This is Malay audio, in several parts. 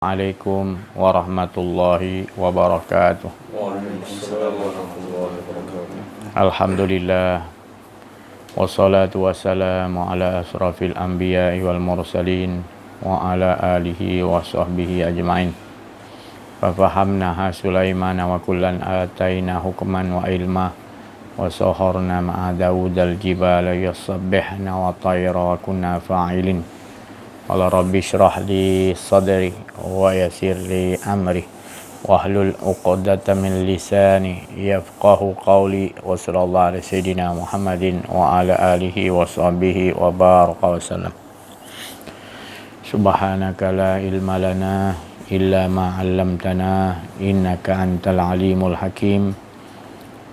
Assalamualaikum warahmatullahi wabarakatuh. Waalaikumsalam warahmatullahi wabarakatuh. Alhamdulillah wassalatu wassalamu ala asrafil anbiya'i wal mursalin wa ala alihi wa sahbihi ajma'in. Fafahamnaha Sulaimana wa kullan ataina hukman wa ilma wa saharna ma'a Dawudal jibala yasabbihna wa tayra wa kunna fa'ilin. Qala rabbi syrah li sadri wa yassir li amri wahlul 'uqdatam min lisani yafqahu qawli wa sallallahu ala sayyidina Muhammadin wa ala alihi wa sahbihi wa baraka wa sallam. Subhanaka la ilma lana illa ma 'allamtana innaka antal alimul hakim.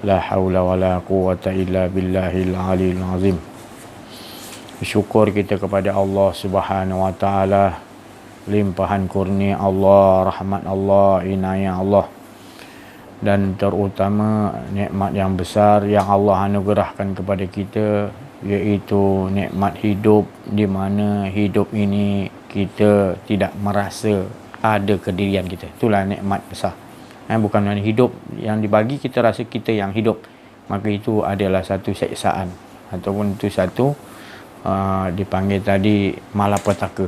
La haula wa la quwwata illa billahil aliyil azim. Bersyukur kita kepada Allah Subhanahu wa taala, limpahan kurnia Allah, rahmat Allah, inayah Allah, dan terutama nikmat yang besar yang Allah anugerahkan kepada kita, iaitu nikmat hidup, di mana hidup ini kita tidak merasa ada kedirian kita. Itulah nikmat besar. Bukan hanya hidup yang dibagi kita rasa kita yang hidup, maka itu adalah satu siksaan ataupun itu satu dipanggil tadi malapetaka,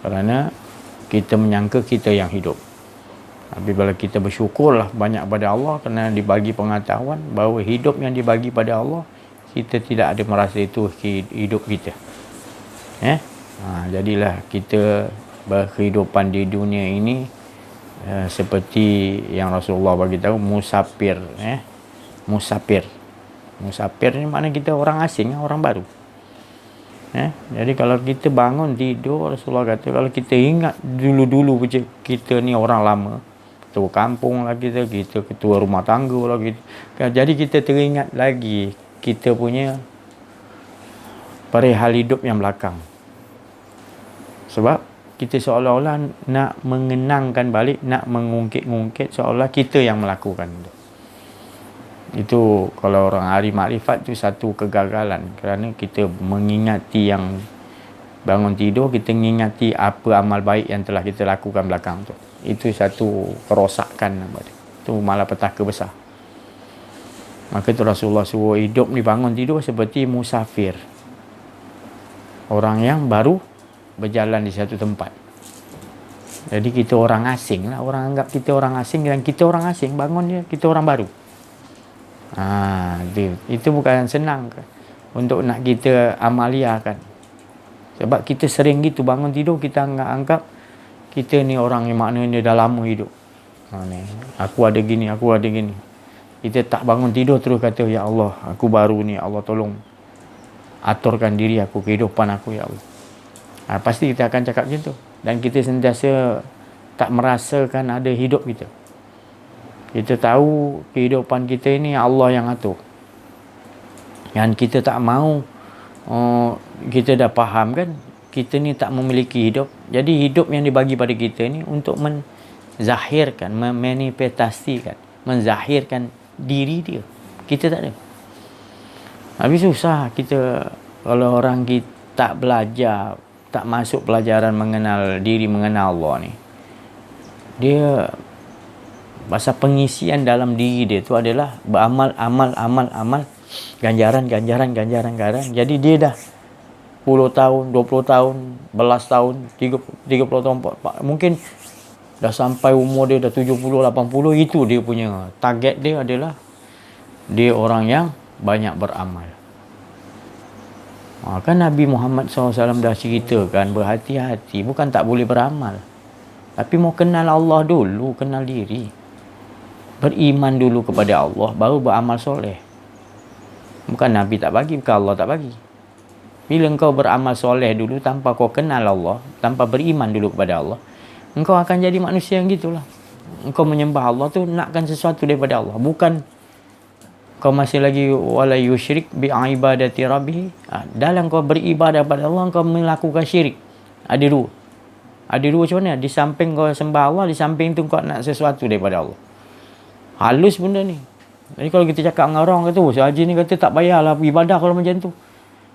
kerana kita menyangka kita yang hidup. Tapi bila kita bersyukurlah banyak pada Allah kerana dibagi pengetahuan bahawa hidup yang dibagi pada Allah, kita tidak ada merasa itu hidup kita. Jadilah kita berkehidupan di dunia ini seperti yang Rasulullah bagi tahu, musafir. Musafir ni makna kita orang asing, orang baru. Jadi kalau kita bangun tidur, Rasulullah kata, kalau kita ingat dulu-dulu kita ni orang lama, ketua kampung lah kita ketua rumah tangga lah kita. Jadi kita teringat lagi kita punya perihal hidup yang belakang. Sebab kita seolah-olah nak mengenangkan balik, nak mengungkit-ungkit seolah kita yang melakukan itu. Itu kalau orang ahli makrifat tu satu kegagalan, kerana kita mengingati yang bangun tidur, kita mengingati apa amal baik yang telah kita lakukan belakang tu. Itu satu kerosakan, itu malapetaka besar. Maka itu Rasulullah suruh hidup ni, bangun tidur seperti musafir, orang yang baru berjalan di satu tempat. Jadi kita orang asing lah, orang anggap kita orang asing, dan kita orang asing, bangun dia kita orang baru. Itu bukan senang untuk nak kita amaliakan. Sebab kita sering gitu bangun tidur, kita anggap kita ni orang yang maknanya dah lama hidup. Aku ada gini. Kita tak bangun tidur terus kata, ya Allah, aku baru ni, Allah tolong aturkan diri aku, kehidupan aku, ya Allah. Pasti kita akan cakap macam tu. Dan kita sentiasa tak merasakan ada hidup kita. Kita tahu kehidupan kita ini Allah yang atur. Dan kita tak mau, kita dah faham kan, kita ni tak memiliki hidup. Jadi hidup yang dibagi pada kita ni untuk menzahirkan, memanifestasikan, menzahirkan diri dia. Kita tak ada. Habis susah kita, kalau orang kita tak belajar, tak masuk pelajaran mengenal diri, mengenal Allah ni, dia pasal pengisian dalam diri dia tu adalah beramal, amal, ganjaran. Jadi dia dah 10 tahun, 20 tahun, belas tahun, 30 tahun, mungkin dah sampai umur dia dah 70, 80, itu dia punya target dia adalah dia orang yang banyak beramal. Kan Nabi Muhammad SAW dah ceritakan, berhati-hati, bukan tak boleh beramal, tapi mau kenal Allah dulu, kenal diri. Beriman dulu kepada Allah, baru beramal soleh. Bukan Nabi tak bagi, bukan Allah tak bagi. Bila engkau beramal soleh dulu tanpa kau kenal Allah, tanpa beriman dulu kepada Allah, engkau akan jadi manusia yang gitulah. Engkau menyembah Allah tu nakkan sesuatu daripada Allah, bukan kau masih lagi wala yusyrik bi ibadati rabbih. Dalam kau beribadah pada Allah, kau melakukan syirik. Ada dua macam mana? Di samping kau sembah Allah, di samping tu kau nak sesuatu daripada Allah. Halus benda ni. Jadi kalau kita cakap dengan orang kata, Haji ni kata tak payahlah ibadah kalau macam tu.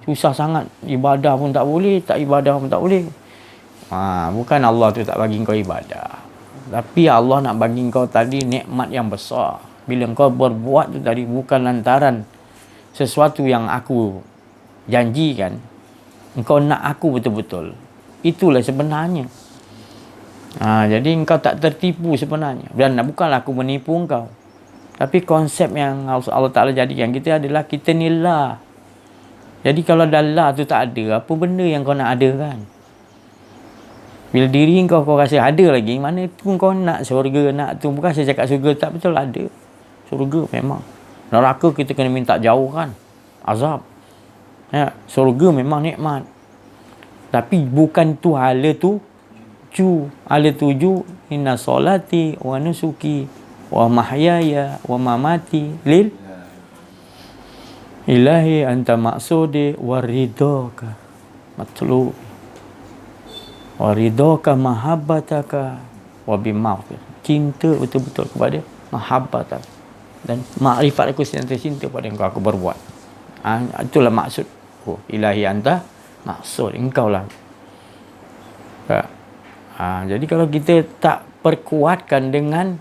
Susah sangat. Ibadah pun tak boleh, tak ibadah pun tak boleh. Bukan Allah tu tak bagi kau ibadah. Tapi Allah nak bagi kau tadi nikmat yang besar. Bila kau berbuat tu tadi bukan lantaran sesuatu yang aku janjikan, engkau nak aku betul-betul. Itulah sebenarnya. Jadi engkau tak tertipu sebenarnya. Dan bukanlah aku menipu engkau. Tapi konsep yang Allah Ta'ala jadikan kita adalah kita ni lah. Jadi kalau dah lah tu tak ada, apa benda yang kau nak ada kan? Bila diri kau rasa ada lagi, mana tu kau nak syurga, nak tu. Bukan saya cakap syurga tak betul, ada. Syurga memang. Neraka kita kena minta jauh kan. Azab. Syurga memang nikmat. Tapi bukan tu hala tu. Hala tuju. Inna solati wa nusuki wa mahyaya wa mamati lil ilahi anta maksudi wa ridhaka matlu wa ridhaka mahabbataka wa bimaghfir. Cinta betul-betul kepada mahabbataka, dan makrifat aku sentiasa cinta pada engkau aku berbuat. Itulah maksud ilahi anta maksud engkau lah. Jadi kalau kita tak perkuatkan dengan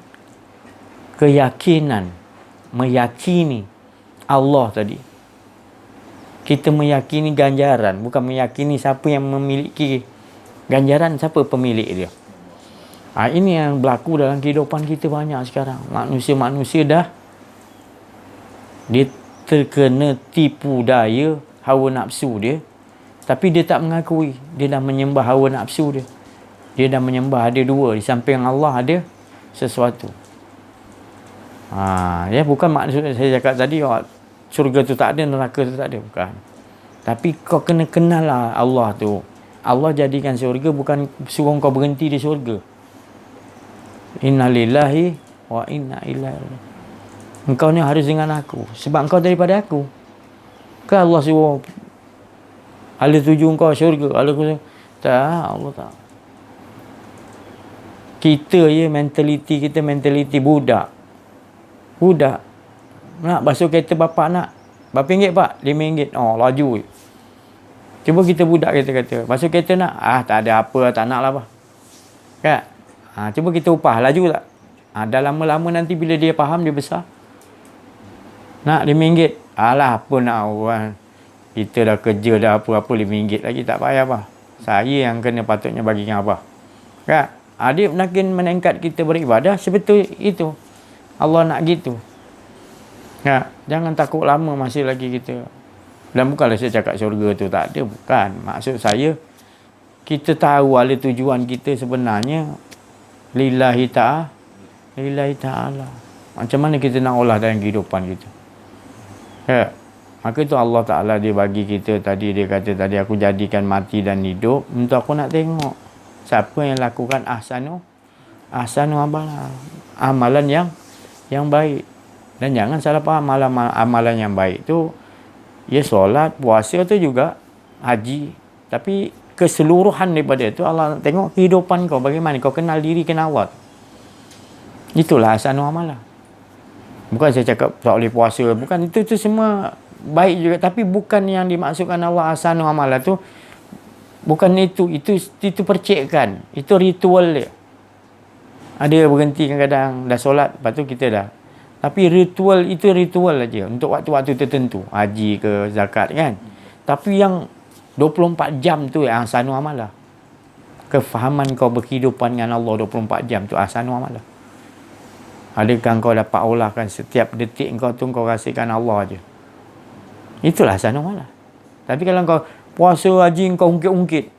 keyakinan, meyakini Allah tadi, kita meyakini ganjaran, bukan meyakini siapa yang memiliki ganjaran, siapa pemilik dia. Ini yang berlaku dalam kehidupan kita banyak sekarang. Manusia-manusia dah dia terkena tipu daya hawa nafsu dia, tapi dia tak mengakui dia dah menyembah hawa nafsu dia. Dia dah menyembah ada dua, di samping Allah ada sesuatu. Bukan maksud saya cakap tadi syurga tu tak ada, neraka tu tak ada, bukan. Tapi kau kena kenal lah Allah tu. Allah jadikan syurga bukan suruh kau berhenti di syurga. Inna lillahi wa inna ilaihi raji'un. Engkau ni harus dengan aku sebab engkau daripada aku. Ke Allah suruh hala tuju engkau syurga, tak, Allah tak. Kita mentaliti kita mentaliti budak. Nak basuh kereta bapak nak. Berapa ringgit pak? RM5. Laju. Cuba kita budak kita kata, basuh kereta nak? Tak ada apa, tak nak lah pak. Kan? Cuba kita upah, laju tak? Dah lama-lama nanti bila dia faham, dia besar. Nak RM5. Alah, apa nak orang. Kita dah kerja dah apa-apa RM5 lagi, tak payah apa. Saya yang kena patutnya bagi dengan abah. Kan? Dia makin meningkat kita beribadah, sebetul itu. Allah nak gitu. Jangan takut lama masih lagi kita. Dan bukanlah saya cakap syurga tu tak ada, bukan. Maksud saya, kita tahu ala tujuan kita sebenarnya lillahi ta'ala. Macam mana kita nak olah dalam kehidupan kita. Maka itu Allah Ta'ala dia bagi kita tadi, dia kata tadi, aku jadikan mati dan hidup untuk aku nak tengok siapa yang lakukan ahsanu amalan yang baik. Dan jangan salah faham, amalan yang baik tu solat, puasa tu juga, haji. Tapi keseluruhan daripada itu Allah tengok kehidupan kau bagaimana, kau kenal diri, kenal Allah. Itulah ahsanu amalan. Bukan saya cakap tak boleh puasa, bukan, itu semua baik juga, tapi bukan yang dimaksudkan Allah ahsanu amalan tu. Bukan itu percikkan. Itu ritual dia. Ada berhenti kadang-kadang dah solat, lepas tu kita dah. Tapi ritual itu ritual aja untuk waktu-waktu tertentu. Haji ke zakat kan. Tapi yang 24 jam tu ahsanu amalah. Kefahaman kau berkehidupan dengan Allah 24 jam tu ahsanu amalah. Adakah kau dapat olahkan setiap detik kau tu kau rasakan Allah aja. Itulah ahsanu amalah. Tapi kalau kau puasa haji kau ungkit-ungkit.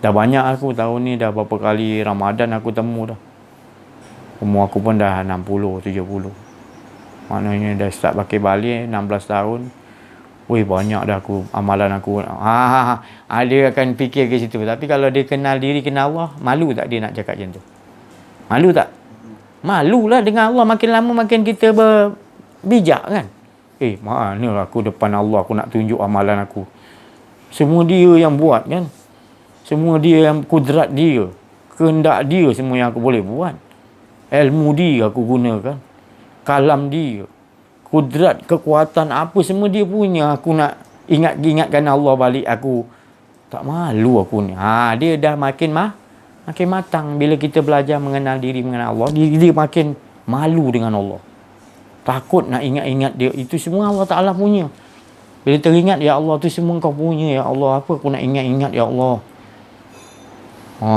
Dah banyak aku tahun ni, dah berapa kali Ramadan aku temu dah. Umur aku pun dah 60, 70. Maknanya dah start pakai balik 16 tahun. Banyak dah aku, amalan aku. Dia akan fikir ke situ. Tapi kalau dia kenal diri, kenal Allah, malu tak dia nak cakap macam tu? Malu tak? Malulah dengan Allah. Makin lama makin kita bijak kan. Mana aku depan Allah, aku nak tunjuk amalan aku. Semua dia yang buat kan. Semua dia yang kudrat dia. Kehendak dia semua yang aku boleh buat. Ilmu dia aku gunakan. Kalam dia. Kudrat, kekuatan apa semua dia punya. Aku nak ingatkan Allah balik. Aku Tak malu aku ni. Dia dah makin matang. Bila kita belajar mengenal diri, mengenal Allah, dia makin malu dengan Allah. Takut nak ingat-ingat dia. Itu semua Allah Ta'ala punya. Bila teringat, ya Allah, tu semua kau punya. Ya Allah, apa aku nak ingat-ingat, ya Allah.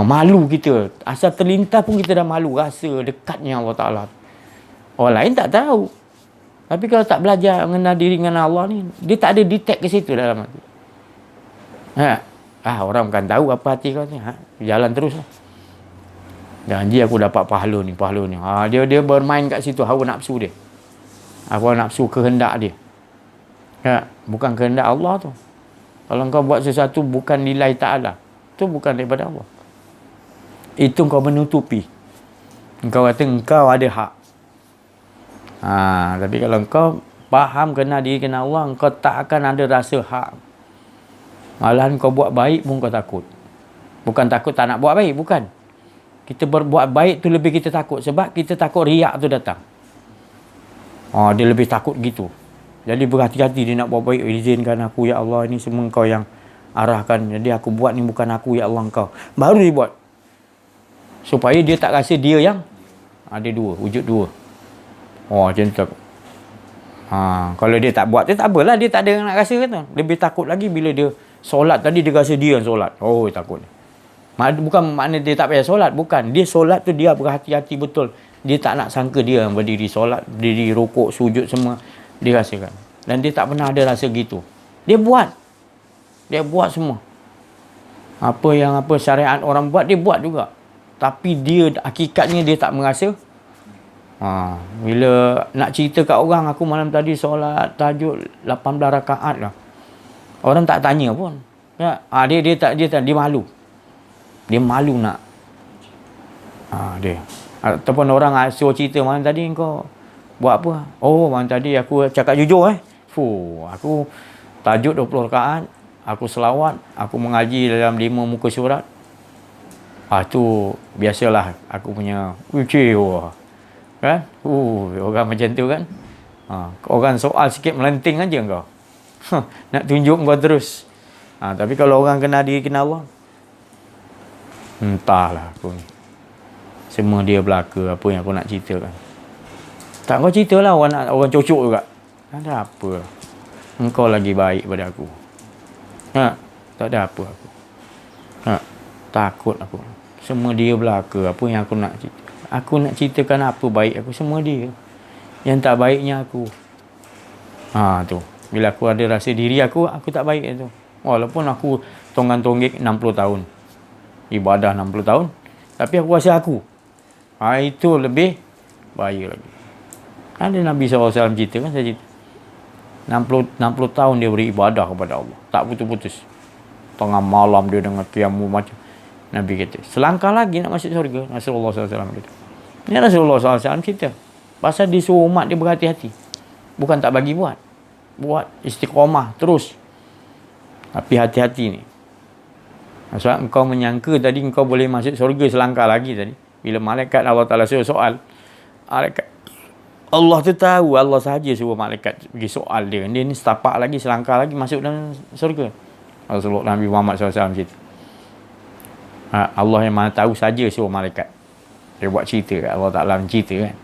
Malu kita. Asal terlintas pun kita dah malu. Rasa dekatnya Allah Ta'ala. Orang lain tak tahu. Tapi kalau tak belajar mengenal diri dengan Allah ni, dia tak ada detect ke situ dalam hati. Orang bukan tahu apa hati kau ni. Jalan terus lah. Janji aku dapat pahala ni. Dia bermain kat situ. Hawa nafsu dia. Hawa nafsu kehendak dia. Bukan kehendak Allah tu. Kalau kau buat sesuatu bukan nilai ta'ala, tu bukan daripada Allah. Itu kau menutupi. Kau kata engkau ada hak. Tapi kalau kau faham kenal diri, kenal Allah, kau tak akan ada rasa hak. Malahan kau buat baik pun kau takut. Bukan takut tak nak buat baik, bukan. Kita berbuat baik tu lebih kita takut. Sebab kita takut riak tu datang. Dia lebih takut gitu. Jadi berhati-hati dia nak buat baik. Izinkan aku, ya Allah, ini semua kau yang arahkan. Jadi aku buat ni bukan aku, ya Allah, kau. Baru dia buat. Supaya dia tak rasa dia yang ada dua, wujud dua. Macam tu. Kalau dia tak buat, dia tak apalah. Dia tak ada nak rasa kata. Lebih takut lagi bila dia solat tadi, dia rasa dia yang solat. Takut. Bukan makna dia tak payah solat. Bukan. Dia solat tu dia berhati-hati betul. Dia tak nak sangka dia yang berdiri solat, berdiri rukuk, sujud semua. Dia rasakan. Dan dia tak pernah ada rasa gitu. Dia buat. Dia buat semua. Apa syariat orang buat, dia buat juga. Tapi dia, hakikatnya dia tak merasa. Bila nak cerita kat orang, aku malam tadi solat tahajud 18 rakaat lah. Orang tak tanya pun. Dia malu. Dia malu nak. Dia. Ataupun orang suruh cerita, malam tadi kau buat apa? Malam tadi aku cakap jujur aku tahajud 20 rakaat, aku selawat, aku mengaji dalam 5 muka surat. Tu biasalah aku punya kan? Orang macam tu kan. Orang soal sikit melenting aja kau. Nak tunjuk kau terus. Tapi kalau orang kenal diri, kenal Allah, entahlah aku ni. Semua dia belaka apa yang aku nak ceritakan. Tak kau ceritalah, orang cocok juga. Ada apa? Engkau lagi baik pada aku. Tak ada apa aku. Takut aku. Semua dia belaka apa yang aku nak cerita. Aku nak ceritakan apa baik aku, semua dia. Yang tak baiknya aku. Tu. Bila aku ada rasa diri aku tak baik tu. Walaupun aku tonggang-tonggik 60 tahun. Ibadah 60 tahun. Tapi aku rasa aku. Itu lebih bahaya lagi. Ada Nabi SAW cerita kan, saya cerita. 60 tahun dia beribadah kepada Allah. Tak putus-putus. Tengah malam dia dengan qiyamul macam. Nabi kata, selangkah lagi nak masuk syurga. Rasulullah SAW kata. Ini Rasulullah SAW cerita. Pasal dia suruh umat dia berhati-hati. Bukan tak bagi buat. Buat istiqamah terus. Tapi hati-hati ni. Sebab engkau menyangka tadi engkau boleh masuk syurga selangkah lagi tadi. Bila malaikat Allah Ta'ala suruh soal. Malaikat Allah tu tahu, Allah sahaja suruh malaikat pergi soal dia. Dia ni setapak lagi, selangkah lagi masuk dalam syurga. Rasulullah Nabi Muhammad SAW cerita. Allah yang Maha tahu saja suruh malaikat. Dia buat cerita, Allah Ta'ala cerita kan.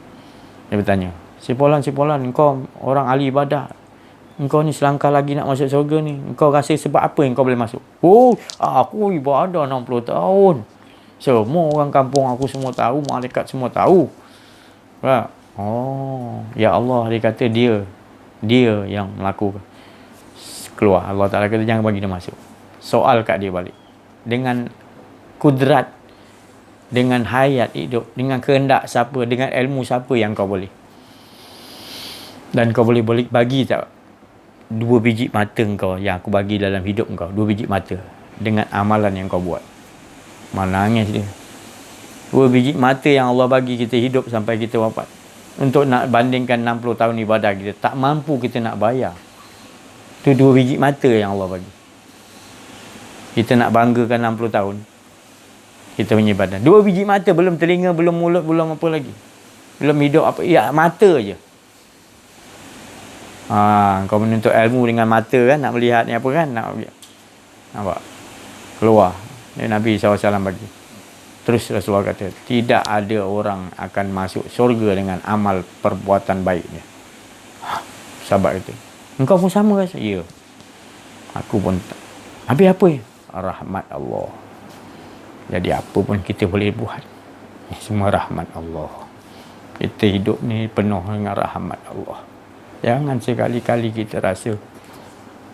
Dia bertanya, Sipolan, engkau orang ahli ibadah. Engkau ni selangkah lagi nak masuk syurga ni. Engkau rasa sebab apa yang kau boleh masuk? Aku ibadah 60 tahun. Semua orang kampung aku semua tahu, malaikat semua tahu. Ya Allah, dia kata dia yang melakukan. Keluar, Allah Ta'ala kata jangan bagi dia masuk. Soal kat dia balik. Dengan kudrat, dengan hayat hidup, dengan kehendak siapa, dengan ilmu siapa yang kau boleh. Dan kau boleh bagi tak 2 biji mata kau yang aku bagi dalam hidup kau, 2 biji mata dengan amalan yang kau buat. Menangis dia. 2 biji mata yang Allah bagi kita hidup sampai kita wafat. Untuk nak bandingkan 60 tahun ibadah kita, tak mampu kita nak bayar. Itu 2 biji mata yang Allah bagi. Kita nak banggakan 60 tahun kita punya ibadah. 2 biji mata, belum telinga, belum mulut, belum apa lagi. Belum hidup apa, ya mata je. Kau menuntut ilmu dengan mata kan, nak melihat ni apa kan, nak nampak. keluar. Nabi SAW bagi. Terus Rasulullah kata, tidak ada orang akan masuk syurga dengan amal perbuatan baiknya. Sahabat kata, engkau pun sama rasa? Ya. Aku pun tak. Habis apa ya? Rahmat Allah. Jadi apa pun kita boleh buat, semua rahmat Allah. Kita hidup ni penuh dengan rahmat Allah. Jangan sekali-kali kita rasa,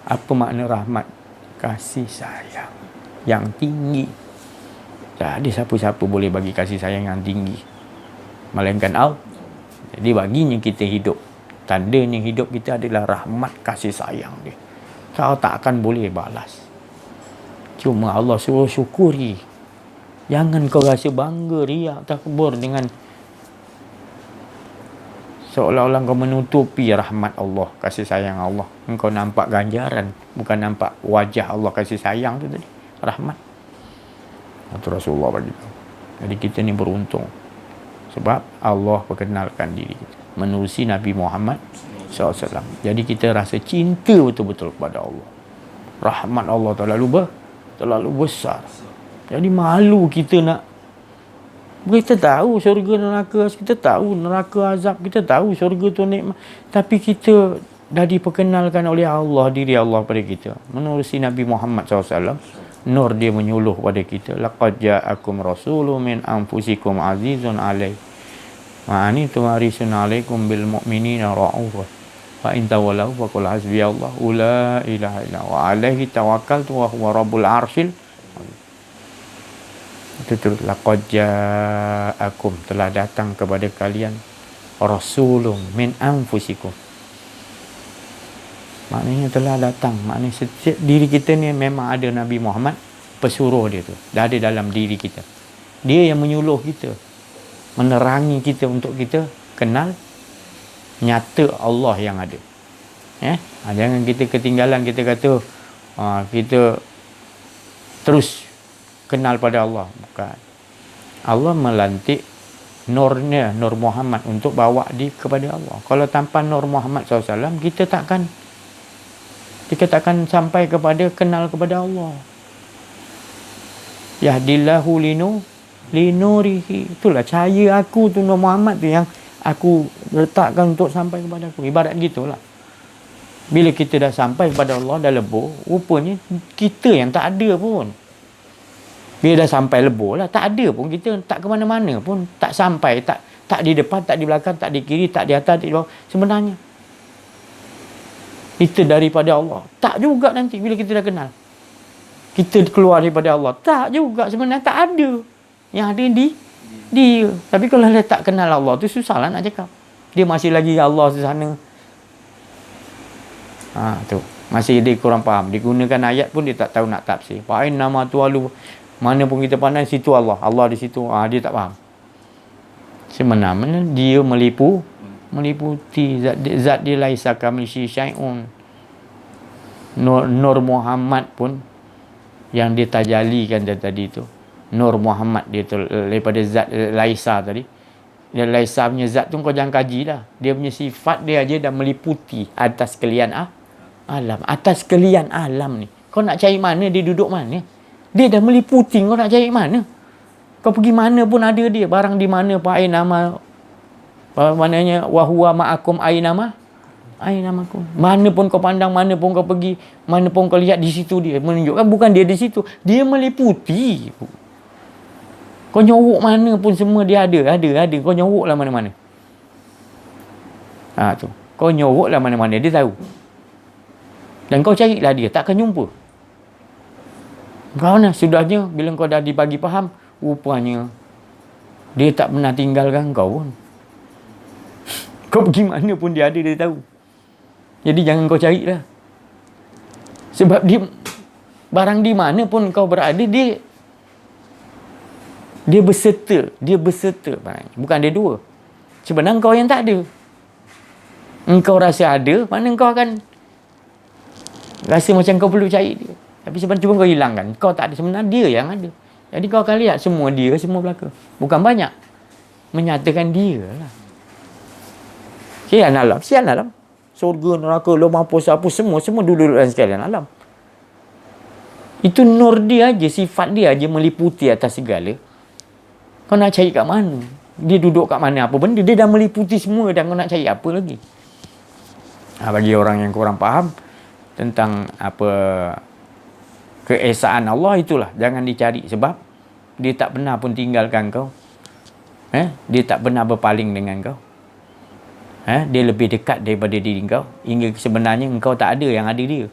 apa makna rahmat? Kasih sayang yang tinggi. Tak ada siapa-siapa boleh bagi kasih sayang yang tinggi melainkan Allah. Jadi baginya kita hidup. Tandanya hidup kita adalah rahmat kasih sayang dia. Kau tak akan boleh balas. Cuma Allah suruh syukuri. Jangan kau rasa bangga, riak, takbur dengan seolah-olah kau menutupi rahmat Allah, kasih sayang Allah. Engkau nampak ganjaran, bukan nampak wajah Allah kasih sayang tu tadi. Rahmat. Itu Rasulullah bagi tahu. Jadi kita ni beruntung. Sebab Allah perkenalkan diri kita menerusi Nabi Muhammad SAW. Jadi kita rasa cinta betul-betul kepada Allah. Rahmat Allah terlalu besar. Jadi malu kita nak. Kita tahu syurga neraka, kita tahu neraka azab, kita tahu syurga tu nikmat. Tapi kita dah diperkenalkan oleh Allah, diri Allah pada kita. Menerusi Nabi Muhammad SAW. Nur dia menyuluh pada kita. Laqad ja'akum rasulun min anfusikum azizun alaih ma anittum harisun alaikum bil mu'minina ra'ufun fa in tawallaw faqul hasbiyallahu la ilaha illa wa alaihi tawakkaltu wa huwa rabbul arsyil. Itu laqad ja'akum, telah datang kepada kalian rasulun min anfusikum. Maknanya telah datang. Maknanya setiap diri kita ni memang ada Nabi Muhammad, pesuruh dia tu. Dah ada dalam diri kita. Dia yang menyuluh kita. Menerangi kita untuk kita kenal nyata Allah yang ada. Jangan kita ketinggalan, kita kata kita terus kenal pada Allah. Bukan. Allah melantik nurnya, Nur Muhammad untuk bawa dia kepada Allah. Kalau tanpa Nur Muhammad SAW, kita takkan sampai kepada kenal kepada Allah. Yahdillahu linurihi. Itulah cahaya aku tu, Nur Muhammad tu yang aku letakkan untuk sampai kepada aku. Ibarat gitulah. Bila kita dah sampai kepada Allah, dah lebur, rupanya kita yang tak ada pun. Bila dah sampai lebur lah, tak ada pun, kita tak ke mana-mana pun, tak sampai, tak di depan, tak di belakang, tak di kiri, tak di atas, tak di bawah. Sebenarnya kita daripada Allah. Tak juga nanti bila kita dah kenal. Kita keluar daripada Allah. Tak juga, sebenarnya tak ada. Yang ada dia. Tapi kalau dia tak kenal Allah tu, susahlah nak cakap. Dia masih lagi Allah di sana. Tu. Masih dia kurang faham. Digunakan ayat pun dia tak tahu nak tafsir. Fa'in nama tualu. Mana pun kita pandang, situ Allah. Allah di situ. Dia tak faham. Sebenarnya dia meliputi zat dia laisa kamitslihi syai'un. Nur Muhammad pun yang dia tajalikan tadi tu, Nur Muhammad dia tu daripada zat laisa tadi. Dia laisa punya zat tu kau jangan kaji dah. Dia punya sifat dia aja dah meliputi atas sekalian alam. Atas sekalian alam ni. Kau nak cari mana dia duduk mana? Dia dah meliputi, kau nak cari mana? Kau pergi mana pun ada dia. Barang di mana pak nama maknanya wahuwa ma'akum ainamakum. Mana pun kau pandang, mana pun kau pergi, mana pun kau lihat, di situ dia menunjukkan. Bukan dia di situ, dia meliputi. Kau nyorok mana pun semua dia ada. Kau nyoroklah mana-mana. Tu. Kau nyoroklah mana-mana, dia tahu. Dan kau carilah dia, takkan jumpa. Kau sudahnya bila kau dah dibagi faham, rupanya dia tak pernah tinggalkan kau pun. Kau pergi mana pun dia ada, dia tahu. Jadi jangan kau carilah. Sebab dia barang di mana pun kau berada, dia berserta. Bukan dia dua. Sebenarnya kau yang tak ada. Engkau rasa ada, mana kau akan rasa macam kau perlu cari dia. Tapi sebenarnya cuba kau hilangkan. Kau tak ada, sebenarnya dia yang ada. Jadi kau akan lihat semua dia, semua belaka. Bukan banyak. Menyatakan dia lah. Sekalian alam. Surga, neraka, lubang apa semua duduk dalam sekalian alam. Itu nur dia aja, sifat dia aja meliputi atas segala. Kau nak cari kat mana? Dia duduk kat mana apa benda, dia dah meliputi semua, dan kau nak cari apa lagi? Bagi orang yang kurang faham tentang apa keesaan Allah, itulah jangan dicari, sebab dia tak pernah pun tinggalkan kau. Dia tak pernah berpaling dengan kau. Dia lebih dekat daripada diri kau, hingga sebenarnya engkau tak ada, yang ada dia.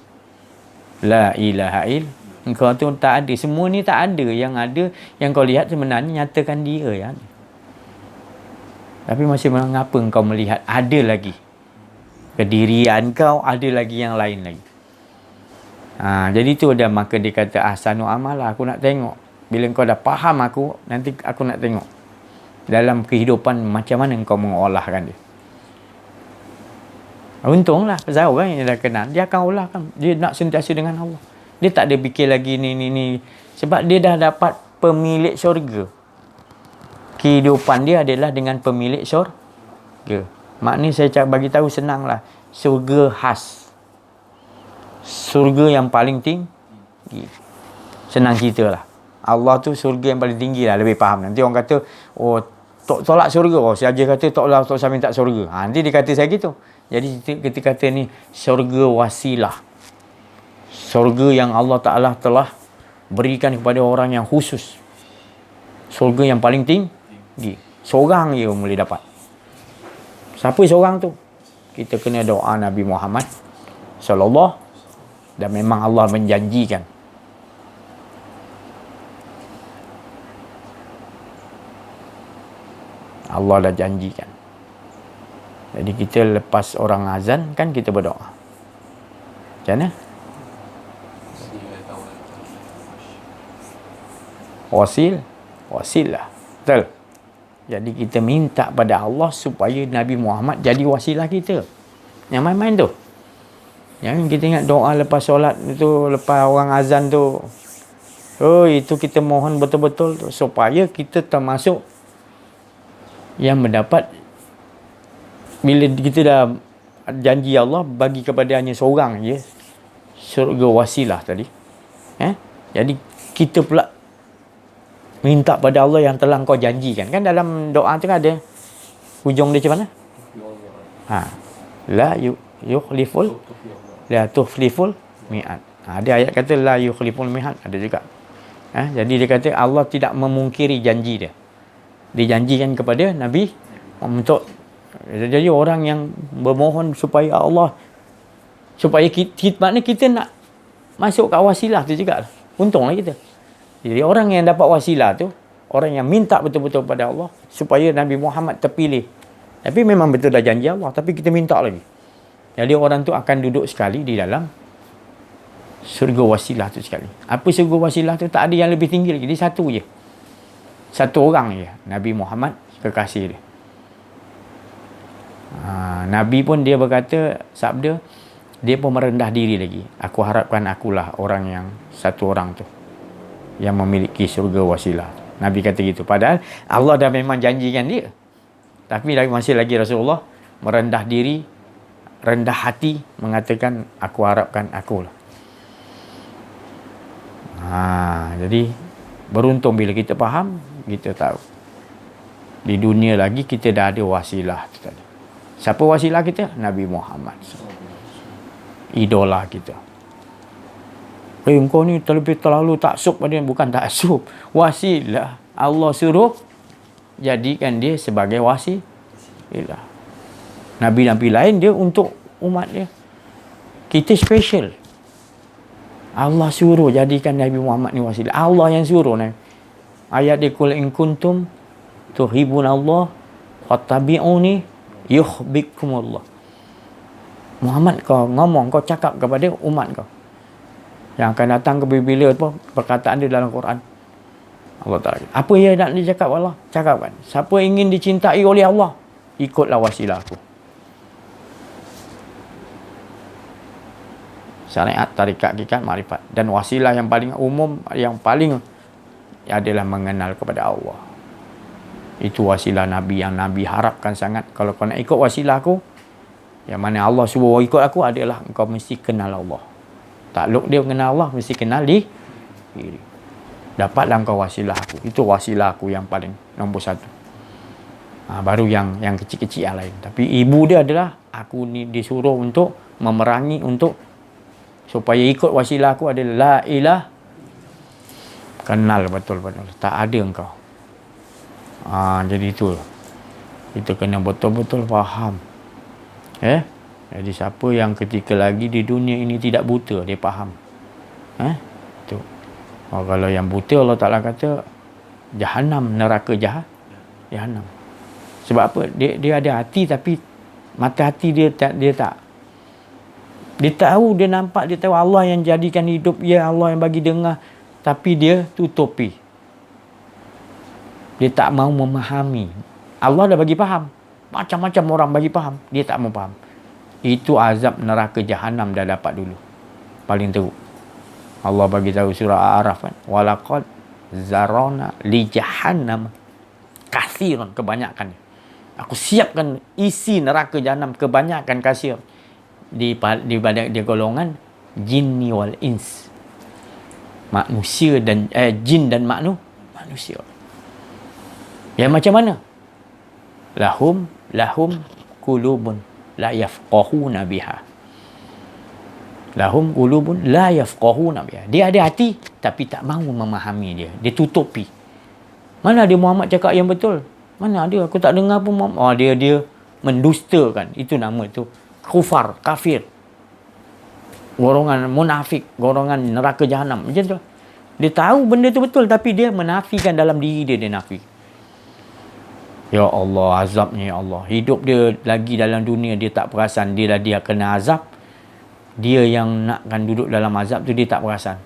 La ilaha il. Engkau tu tak ada, semua ni tak ada. Yang ada, yang kau lihat sebenarnya nyatakan dia yang ada. Tapi masih mengapa engkau melihat ada lagi kedirian kau, ada lagi yang lain lagi. Jadi tu dah, maka dia kata ahsanu amalah, aku nak tengok. Bila kau dah faham aku, nanti aku nak tengok dalam kehidupan macam mana engkau mengolahkan dia. Untunglah Zahir kan yang dah kenal, dia akan olahkan. Dia nak sentiasa dengan Allah. Dia tak ada fikir lagi ni. Sebab dia dah dapat pemilik syurga. Kehidupan dia adalah dengan pemilik syurga. Maknanya saya bagi tahu senanglah. Syurga khas. Syurga yang paling tinggi. Senang cerita lah. Allah tu syurga yang paling tinggi lah. Lebih faham. Nanti orang kata, oh tolak syurga. Oh saja kata tolak, tak usah minta syurga. Nanti dia kata saya gitu. Jadi kita kata ni syurga wasilah. Syurga yang Allah Ta'ala telah berikan kepada orang yang khusus. Syurga yang paling tinggi. Seorang je boleh dapat. Siapa seorang tu? Kita kena doa Nabi Muhammad Sallallahu. Dan memang Allah menjanjikan. Allah dah janjikan. Jadi kita lepas orang azan kan kita berdoa. Macam mana? Wasil lah. Betul. Jadi kita minta pada Allah supaya Nabi Muhammad jadi wasilah kita. Yang main-main tu. Yang kita ingat doa lepas solat itu, lepas orang azan tu. Oh, itu kita mohon betul-betul tu, supaya kita termasuk yang mendapat, bila kita dah janji Allah bagi kepada hanya seorang je syurga wasilah tadi. Jadi kita pula minta pada Allah yang telah kau janjikan. Kan dalam doa tu kan ada hujung dia macam mana? La tukhliful mi'ad. Ada ayat kata la yukhliful mi'ad, ada juga. Jadi dia kata Allah tidak memungkiri janji dia. Dijanjikan kepada Nabi untuk, jadi orang yang bermohon supaya Allah, supaya maknanya kita nak masuk kat wasilah tu juga. Untunglah kita. Jadi orang yang dapat wasilah tu, orang yang minta betul-betul pada Allah supaya Nabi Muhammad terpilih. Tapi memang betul dah janji Allah, tapi kita minta lagi. Jadi orang tu akan duduk sekali di dalam syurga wasilah tu sekali. Apa syurga wasilah tu? Tak ada yang lebih tinggi lagi. Dia satu je. Satu orang je. Nabi Muhammad, kekasih dia. Nabi pun dia berkata, sabda, dia pun merendah diri lagi. Aku harapkan akulah orang yang satu orang tu yang memiliki syurga wasilah. Nabi kata gitu. Padahal Allah dah memang janjikan dia. Tapi masih lagi Rasulullah merendah diri, rendah hati, mengatakan aku harapkan akulah. Jadi beruntung bila kita faham, kita tahu. Di dunia lagi kita dah ada wasilah tu tadi. Siapa wasilah kita? Nabi Muhammad. Idola kita. Engkau ni terlalu taksub pada, bukan taksub. Wasilah. Allah suruh jadikan dia sebagai wasilah. Nabi-nabi lain dia untuk umat dia. Kita special. Allah suruh jadikan Nabi Muhammad ni wasilah. Allah yang suruh. Ayat dia, kul in kuntum tuhibun Allah fattabi'uni yuhibbukumullah. Muhammad, kau ngomong, kau cakap kepada umat kau yang akan datang ke bila apa perkataan dia dalam Quran. Allah Ta'ala, apa yang nak dicakap Allah? Cakapkan. Siapa ingin dicintai oleh Allah, ikutlah wasilah aku. Syariat, tarikat, hakikat, makrifat. Dan wasilah yang paling umum, yang paling adalah mengenal kepada Allah. Itu wasilah Nabi yang Nabi harapkan sangat. Kalau kau nak ikut wasilah aku, yang mana Allah suruh ikut aku, adalah engkau mesti kenal Allah. Takluk dia mengenal Allah, mesti kenal akhiri. Dapatlah engkau wasilah aku. Itu wasilah aku yang paling nombor satu. Baru yang kecil-kecil yang lain. Tapi ibu dia adalah aku ni disuruh untuk memerangi, untuk supaya ikut wasilah aku adalah la ilah. Kenal betul-betul. Tak ada engkau. Jadi itu. Kita kena betul-betul faham. Jadi siapa yang ketika lagi di dunia ini tidak buta, dia faham. Tu. Kalau yang buta, Allah Ta'ala kata Jahannam, neraka Jahannam. Sebab apa? Dia ada hati tapi mata hati dia tak. Dia tahu, dia nampak, dia tahu Allah yang jadikan hidup, ya Allah yang bagi dengar, tapi dia tutupi. Dia tak mau memahami. Allah dah bagi faham. Macam-macam orang bagi faham, dia tak mau faham. Itu azab neraka Jahannam dah dapat dulu. Paling teruk. Allah bagi tahu surah Al-A'raf kan. Walaqad zarana li jahannam kathiran, kebanyakan. Aku siapkan isi neraka Jahannam kebanyakan kasir di pada dia golongan jinni wal ins. Manusia dan jin dan manusia. Yang macam mana? Lahum qulubun la yafqahuna biha. Lahum qulubun la yafqahuna biha. Dia ada hati tapi tak mahu memahami dia. Dia tutupi. Mana ada Muhammad cakap yang betul? Mana ada? Aku tak dengar pun Muhammad. Dia mendustakan. Itu nama tu kufar, kafir. Golongan munafik, golongan neraka Jahannam. Macam tu. Dia tahu benda tu betul tapi dia menafikan dalam diri dia nafi. Ya Allah, azabnya ya Allah. Hidup dia lagi dalam dunia dia tak perasan dia kena azab. Dia yang nakkan duduk dalam azab tu dia tak perasan.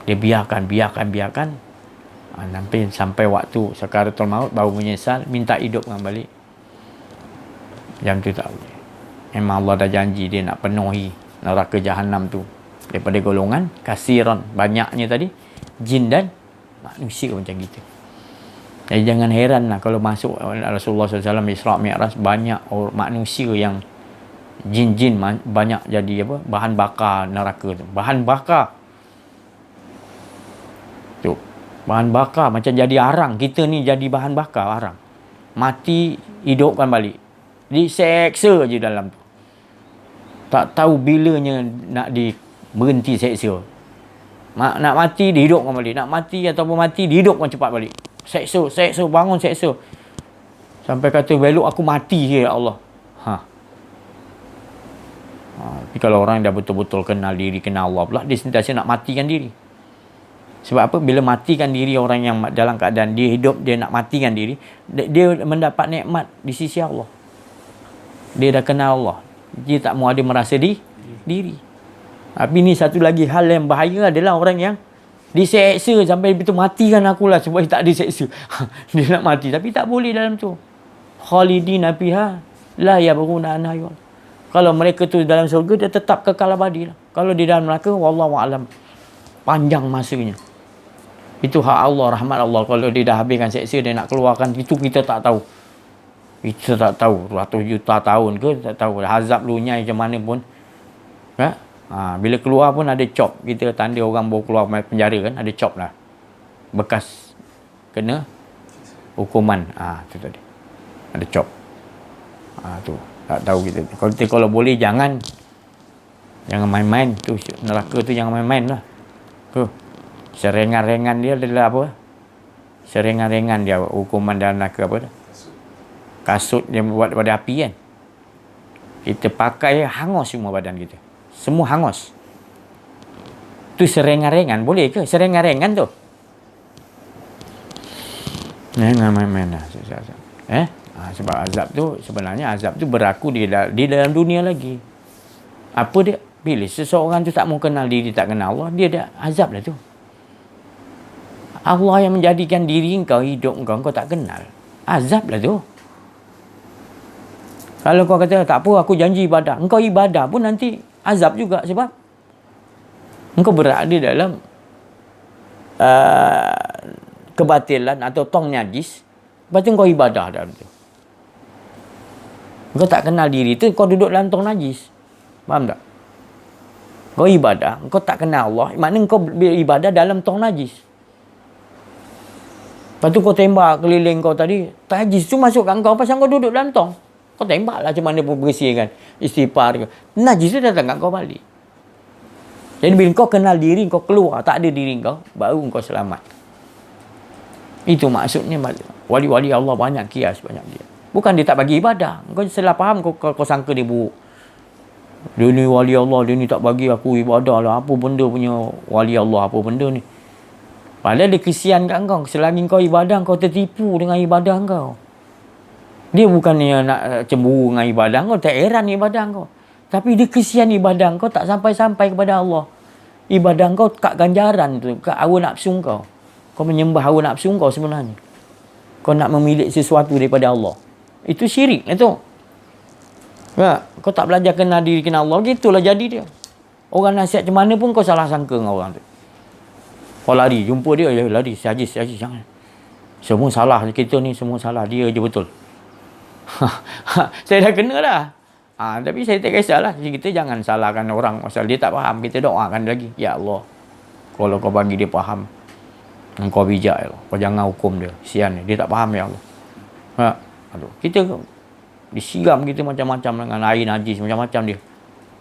Dia biarkan. Sampai waktu sakaratul maut baru menyesal, minta hidupkan balik. Jam tu tak boleh. Memang Allah dah janji dia nak penuhi neraka Jahannam tu daripada golongan kasiran, banyaknya tadi jin dan manusia macam gitu. Jadi jangan heranlah kalau masuk Rasulullah SAW Isra' Mi'raj, banyak manusia yang jin-jin banyak jadi bahan bakar neraka tu. Bahan bakar macam jadi arang. Kita ni jadi bahan bakar arang. Mati, hidupkan balik. Diseksa je dalam tu. Tak tahu bilanya nak berhenti seksa. Nak mati, dihidupkan balik. Nak mati ataupun mati, dihidupkan cepat balik. Seksa, bangun seksa. Sampai kata, belok aku mati je ya Allah. Tapi kalau orang dah betul-betul kenal diri, kenal Allah pula, dia sentiasa nak matikan diri. Sebab apa? Bila matikan diri orang yang dalam keadaan dia hidup, dia nak matikan diri, dia mendapat nikmat di sisi Allah. Dia dah kenal Allah. Dia tak mau ada merasa diri. Tapi ni satu lagi hal yang bahaya adalah orang yang diseksa sampai betul matikan akulah supaya tak diseksa. Dia nak mati tapi tak boleh dalam tu. Khalidina fiha la yabghuna anha. Kalau mereka tu dalam syurga dia tetap kekal abadi lah. Kalau di dalam neraka wallahu alam panjang masanya. Itu hak Allah, rahmat Allah. Kalau dia dah habiskan seksa dia nak keluarkan, itu kita tak tahu. Kita tak tahu ratus juta tahun ke tak tahu. Azab lunyai macam mana pun. Bila keluar pun ada cop. Kita tanda orang baru keluar penjara kan, ada cop lah. Bekas kena hukuman. Tu tadi. Ada cop. Tu. Tak tahu kita. Kalau boleh jangan main-main tu. Neraka tu jangan main-main lah. Serengan-rengan dia adalah apa? Serengan-rengan dia hukuman dalam neraka apa? Kasut dia buat pada api kan. Kita pakai hangus semua badan kita. Semua hangus. Tu serengan-rengan. Boleh ke serengan-rengan tu? Jangan main-main lah. Sebab azab tu, sebenarnya azab tu berlaku di dalam dunia lagi. Apa dia? Bila seseorang tu tak mau kenal diri, tak kenal Allah, dia dah azab lah tu. Allah yang menjadikan diri engkau, hidup engkau tak kenal. Azab lah tu. Kalau kau kata, tak apa, aku janji ibadah. Engkau ibadah pun nanti azab juga sebab engkau berada dalam kebatilan atau tong najis. Lepas tu engkau ibadah dalam tu. Engkau tak kenal diri tu, kau duduk dalam tong najis. Faham tak? Kau ibadah, kau tak kenal Allah, maknanya kau beribadah dalam tong najis. Lepas tu kau tembak keliling kau tadi, najis tu masuk kat kau pasal kau duduk dalam tong. Kau tembak lah macam mana pun bersihkan, istighfar. Najis tu datang kat kau balik. Jadi bila kau kenal diri, kau keluar, tak ada diri kau, baru kau selamat. Itu maksudnya wali-wali Allah banyak kias, banyak dia. Bukan dia tak bagi ibadah. Kau salah faham, kau sangka dia buruk. Dia ni wali Allah, dia ni tak bagi aku ibadah lah. Apa benda punya wali Allah, apa benda ni. Padahal dia kesian kat kau. Selagi kau ibadah, kau tertipu dengan ibadah kau. Dia bukannya nak cemburu dengan ibadah kau, tak heran ibadah kau. Tapi dia kesian ibadah kau tak sampai-sampai kepada Allah. Ibadah kau kat ganjaran tu, kat hawa nafsu kau. Kau menyembah hawa nafsu kau sebenarnya. Kau nak memiliki sesuatu daripada Allah. Itu syirik itu. Ya, kau tak belajar kenal diri, kenal Allah, gitulah jadi dia. Orang nasihat macam mana pun kau salah sangka dengan orang tu. Kau lari, jumpa dia, lari, sajis, jangan. Semua salah, kita ni semua salah, dia je betul. Saya dah kena dah. Tapi saya tak kisahlah. Kita jangan salahkan orang pasal dia tak faham. Kita doakan lagi. Ya Allah, kalau kau bagi dia faham, engkau bijak ya Allah. Kau jangan hukum dia. Sian dia tak faham ya Allah. Aduh, kita disiram kita macam-macam dengan air najis, macam-macam dia.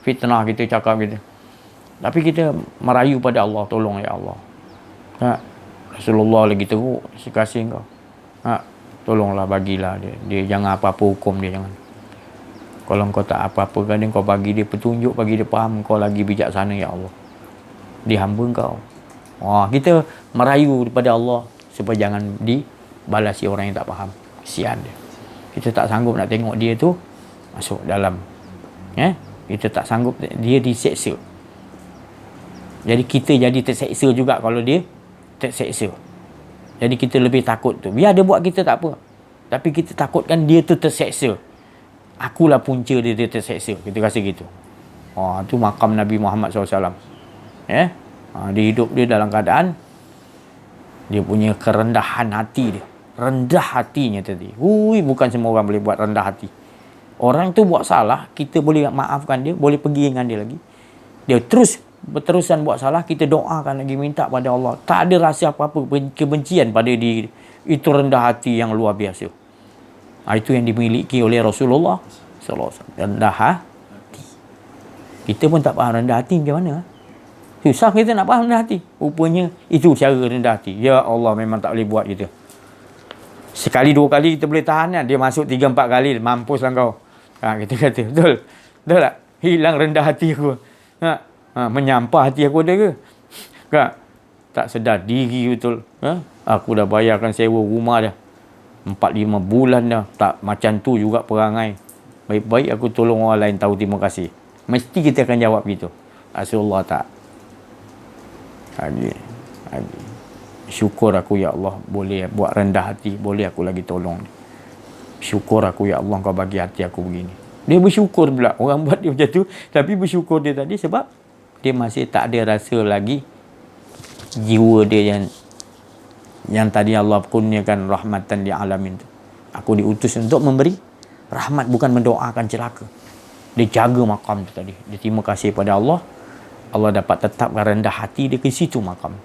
Fitnah kita, cakap kita. Tapi kita merayu pada Allah, tolong ya Allah. Rasulullah lagi teruk, kasih kau. Tolonglah bagilah dia. Dia jangan apa-apa hukum dia, jangan. Kalau kau tak apa-apa kan kau bagi dia petunjuk, bagi dia faham, kau lagi bijaksana ya Allah. Dia hamba kau. Kita merayu kepada Allah supaya jangan dibalasi orang yang tak faham. Kesian dia. Kita tak sanggup nak tengok dia tu masuk dalam. Kita tak sanggup dia diseksa. Jadi kita jadi terseksa juga kalau dia terseksa. Jadi kita lebih takut tu. Biar dia buat kita tak apa. Tapi kita takutkan dia tu terseksa. Akulah punca dia terseksa. Kita rasa gitu. Tu makam Nabi Muhammad SAW. Dia hidup dia dalam keadaan dia punya kerendahan hati dia. Rendah hatinya tadi. Bukan semua orang boleh buat rendah hati. Orang tu buat salah, kita boleh maafkan dia, boleh pergi dengan dia lagi. Dia berterusan buat salah, kita doakan lagi, minta pada Allah. Tak ada rasa apa-apa kebencian pada diri. Itu rendah hati yang luar biasa. Itu yang dimiliki oleh Rasulullah SAW. Rendah hati. Kita pun tak faham rendah hati macam mana. Susah kita nak faham rendah hati. Rupanya itu cara rendah hati. Ya Allah, memang tak boleh buat kita. Sekali dua kali kita boleh tahan kan. Dia masuk 3-4 kali, mampuslah kau. Kita kata, betul tak? Hilang rendah hati aku. Menyampah hati aku ada ke? Tak sedar diri betul. Aku dah bayarkan sewa rumah dah 4-5 bulan dah. Tak macam tu juga perangai. Baik-baik aku tolong orang lain tahu terima kasih. Mesti kita akan jawab gitu. Rasulullah tak. Lagi. Syukur aku ya Allah boleh buat rendah hati. Boleh aku lagi tolong. Syukur aku ya Allah kau bagi hati aku begini. Dia bersyukur pula. Orang buat dia macam tu. Tapi bersyukur dia tadi sebab dia masih tak ada rasa lagi jiwa dia yang tadi Allah kurniakan rahmatan di alamin tu. Aku diutus untuk memberi rahmat, bukan mendoakan celaka. Dia jaga makam tu tadi. Dia terima kasih pada Allah. Allah dapat tetapkan rendah hati dia ke situ makam.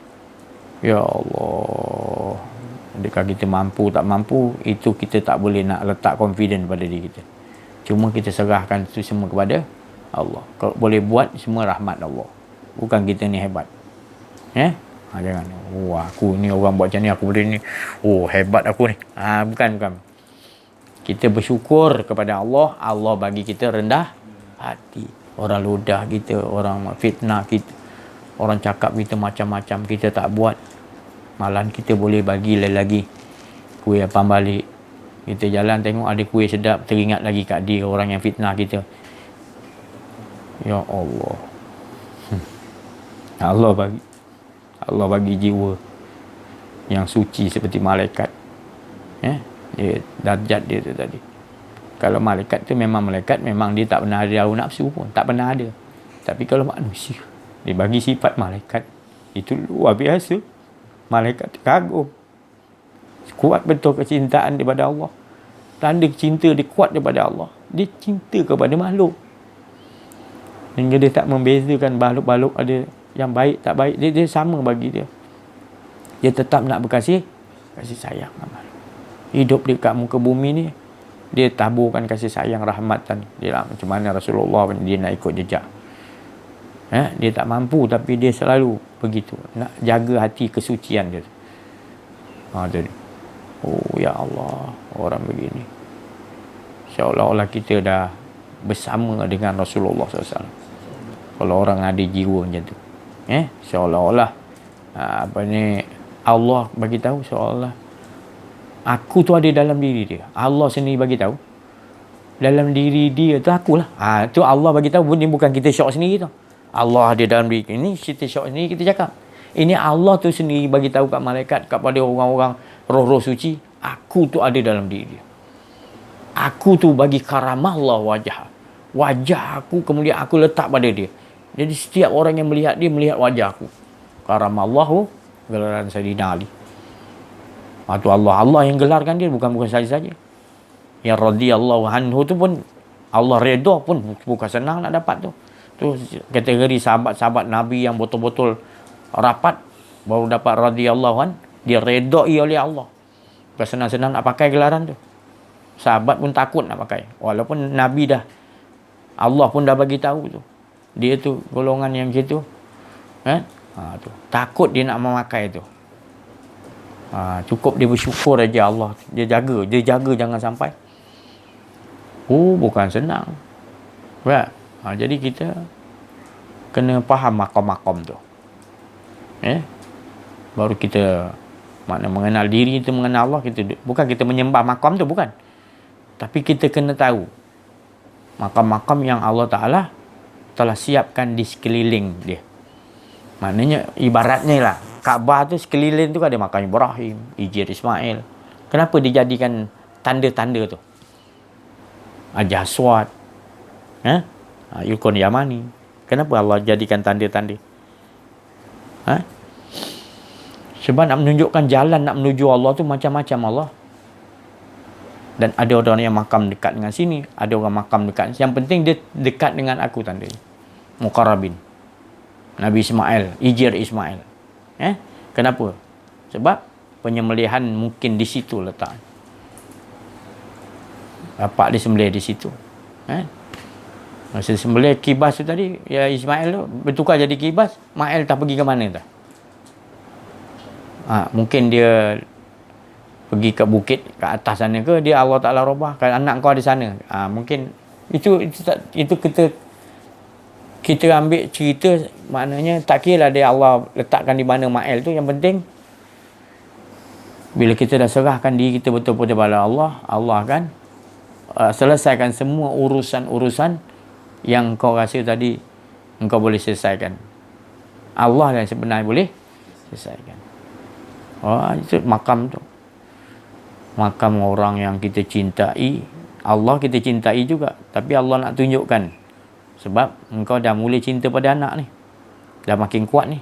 Ya Allah. Adakah kita mampu tak mampu, itu kita tak boleh nak letak confident pada diri kita. Cuma kita serahkan itu semua kepada Allah. Kalau boleh buat, semua rahmat Allah. Bukan kita ni hebat. Jangan. Aku ni orang buat macam ni, aku boleh ni. Hebat aku ni. Bukan. Kita bersyukur kepada Allah. Allah bagi kita rendah hati. Orang ludah kita, orang fitnah kita, orang cakap kita macam-macam, kita tak buat. Malam kita boleh bagi lagi kuih apam balik. Kita jalan tengok ada kuih sedap, teringat lagi kat dia orang yang fitnah kita. Ya Allah. Allah bagi jiwa yang suci seperti malaikat. Dia darjat dia tu tadi. Kalau malaikat tu memang malaikat, memang dia tak pernah ada hawa nafsu pun, tak pernah ada. Tapi kalau manusia, dia bagi sifat malaikat, itu luar biasa. Malaikat kagum. Kuat betul kecintaan daripada Allah. Tanda cinta dia kuat daripada Allah. Dia cinta kepada makhluk. Hingga dia tak membezakan baluk-baluk ada yang baik tak baik. Dia sama bagi dia. Dia tetap nak kasih sayang. Hidup dekat muka bumi ni, dia taburkan kasih sayang, rahmatan. Dia lah, macam mana Rasulullah dia nak ikut jejak. Dia tak mampu tapi dia selalu begitu. Nak jaga hati kesucian dia. Jadi, oh ya Allah, orang begini. Seolah-olah kita dah bersama dengan Rasulullah SAW. Kalau orang ada jiwa macam tu, seolah-olah Allah bagi tahu, seolah aku tu ada dalam diri dia. Allah sendiri bagi tahu dalam diri dia tu akulah. Tu Allah bagi tahu, ni bukan kita syok sendiri tu. Allah ada dalam diri ini, kita syok sendiri kita cakap. Ini Allah tu sendiri bagi tahu kat malaikat, kepada orang-orang roh-roh suci, aku tu ada dalam diri dia. Aku tu bagi karamah Allah wajah aku, kemudian aku letak pada dia. Jadi setiap orang yang melihat dia, melihat wajah aku. Karamah Allah, gelaran Sayyidina Ali. Tu Allah yang gelarkan dia, bukan saja-saja. Yang radhiyallahu anhu tu pun Allah redha pun bukan senang nak dapat tu. Tu kategori sahabat-sahabat Nabi yang betul-betul rapat, baru dapat radhiyallahu an, dia redai oleh Allah. Bukan senang-senang nak pakai gelaran tu. Sahabat pun takut nak pakai. Walaupun Nabi dah, Allah pun dah bagi tahu tu. Dia tu golongan yang macam tu. Tu. Takut dia nak memakai tu. Cukup dia bersyukur aja Allah. Dia jaga jangan sampai. Bukan senang. Jadi kita kena faham makam-makam tu. Baru kita mengenal diri itu, mengenal Allah. Bukan kita menyembah makam tu, bukan. Tapi kita kena tahu makam-makam yang Allah Ta'ala telah siapkan di sekeliling dia. Maknanya ibaratnya lah, Kaabah tu sekeliling tu ada makam Ibrahim, Hijr Ismail. Kenapa dijadikan tanda-tanda tu? Hajar Aswad, Rukun Yamani. Kenapa Allah jadikan tanda-tanda? Sebab nak menunjukkan jalan nak menuju Allah tu macam-macam Allah. Dan ada orang yang makam dekat dengan sini, ada orang makam dekat. Yang penting dia dekat dengan aku, tandanya. Muqarrabin. Nabi Ismail, Hijr Ismail. Kenapa? Sebab penyembelihan mungkin di situ letak. Bapak dia sembelih di situ. Masa sembelih kibas tu tadi, ya Ismail tu bertukar jadi kibas, Ismail tak pergi ke mana tak? Mungkin dia pergi ke bukit ke atas sana ke, dia Allah Ta'ala robah kan anak kau di sana. Mungkin itu kita ambil cerita, maknanya tak kira lah dia Allah letakkan di mana Ma'il tu. Yang penting bila kita dah serahkan diri kita betul-betul kepada Allah, Allah akan selesaikan semua urusan-urusan yang kau rasa tadi engkau boleh selesaikan. Allah yang sebenarnya boleh selesaikan. Itu makam tu. Makam orang yang kita cintai. Allah kita cintai juga. Tapi Allah nak tunjukkan. Sebab engkau dah mula cinta pada anak ni. Dah makin kuat ni.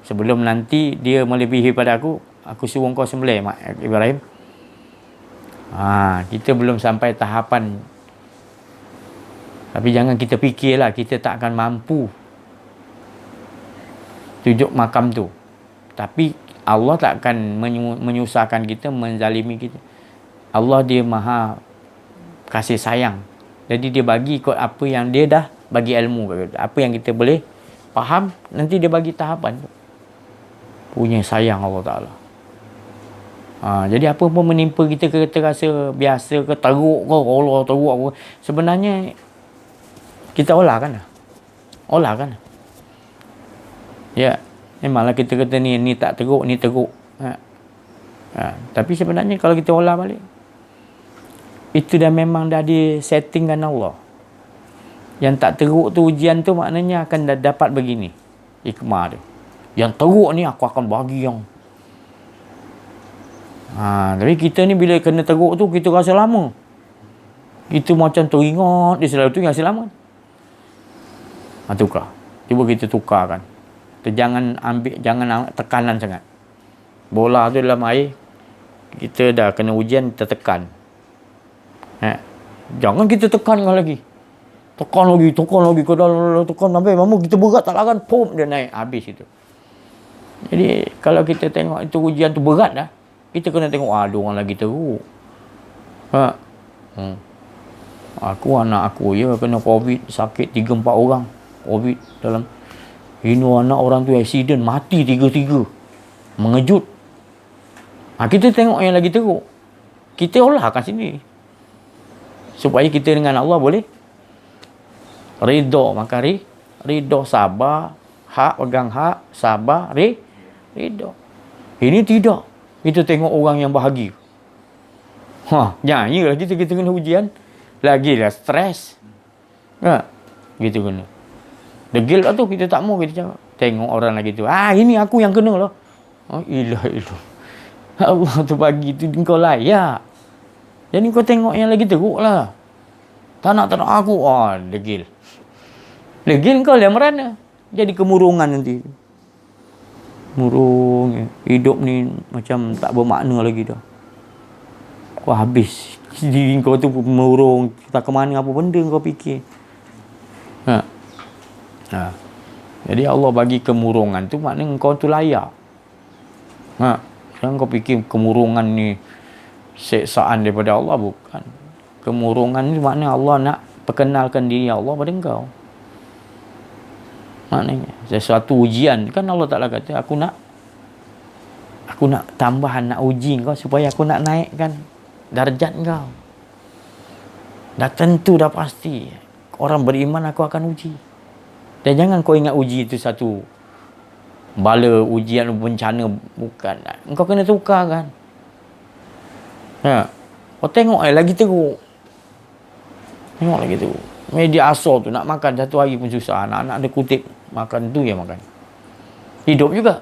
Sebelum nanti dia melebihi pada aku suruh engkau sembelih Ibrahim. Kita belum sampai tahapan. Tapi jangan kita fikirlah kita tak akan mampu tunjuk makam tu. Tapi Allah tak akan menyusahkan kita, menzalimi kita. Allah dia maha kasih sayang. Jadi dia bagi ikut apa yang dia dah bagi ilmu. Apa yang kita boleh faham, nanti dia bagi tahapan. Punya sayang Allah Ta'ala. Jadi apa pun menimpa kita, kita rasa biasa ke, teruk ke, Allah teruk apa, sebenarnya kita olah kan? Ya. Memanglah kita kata ni tak teruk, ni teruk. Tapi sebenarnya kalau kita olah balik, itu dah memang dah disettingkan Allah. Yang tak teruk tu, ujian tu maknanya akan dapat begini hikmah dia. Yang teruk ni aku akan bagi yang tapi kita ni bila kena teruk tu, kita rasa lama. Kita macam teringat, dia selalu tu yang rasa lama. Tukar. Cuba kita tukarkan. Jangan tekanan sangat. Bola tu dalam air, kita dah kena ujian, tertekan. Jangan kita tekankan lagi. Tekan lagi ke dalam, tekan sampai mama kita berat tak laran, pom dia naik habis itu. Jadi kalau kita tengok itu ujian tu berat dah, kita kena tengok ada orang lagi teruk. Anak aku kena COVID, sakit 3-4 orang COVID dalam. Ini anak orang tu accident, mati 3-3. Mengejut. Kita tengok yang lagi teruk, kita olahkan sini supaya kita dengan Allah boleh redha. Maka redha, sabar, hak pegang hak, sabar, redha. Ini tidak, kita tengok orang yang bahagia. Jangan kita kena ujian lagilah stres. Gitu kena degil lah tu, kita tak mau kita cakap. Tengok orang lagi tu, ini aku yang kena lah. Ilah Allah tu bagi tu kau layak. Jadi kau tengok yang lagi teruk lah. Tak nak aku. Degil kau yang merana. Jadi kemurungan nanti. Murung. Hidup ni macam tak bermakna lagi dah. Kau habis. Diri kau tu murung. Tak ke mana apa benda kau fikir. Jadi Allah bagi kemurungan tu maknanya kau tu layak. Jangan kau fikir kemurungan ni seksaan daripada Allah, bukan. Kemurungan ni maknanya Allah nak perkenalkan diri Allah pada engkau. Maknanya sesuatu ujian kan Allah Ta'ala kata aku nak tambahan, nak uji kau supaya aku nak naikkan darjat kau. Dah tentu, dah pasti orang beriman aku akan uji. Dan jangan kau ingat uji itu satu bala, ujian, bencana, bukan. Engkau kena tukar kan. Kau tengok lagi teruk. Tengok lagi teruk. Media asal tu nak makan satu hari pun susah. Anak-anak ada kutip makan tu yang makan. Hidup juga.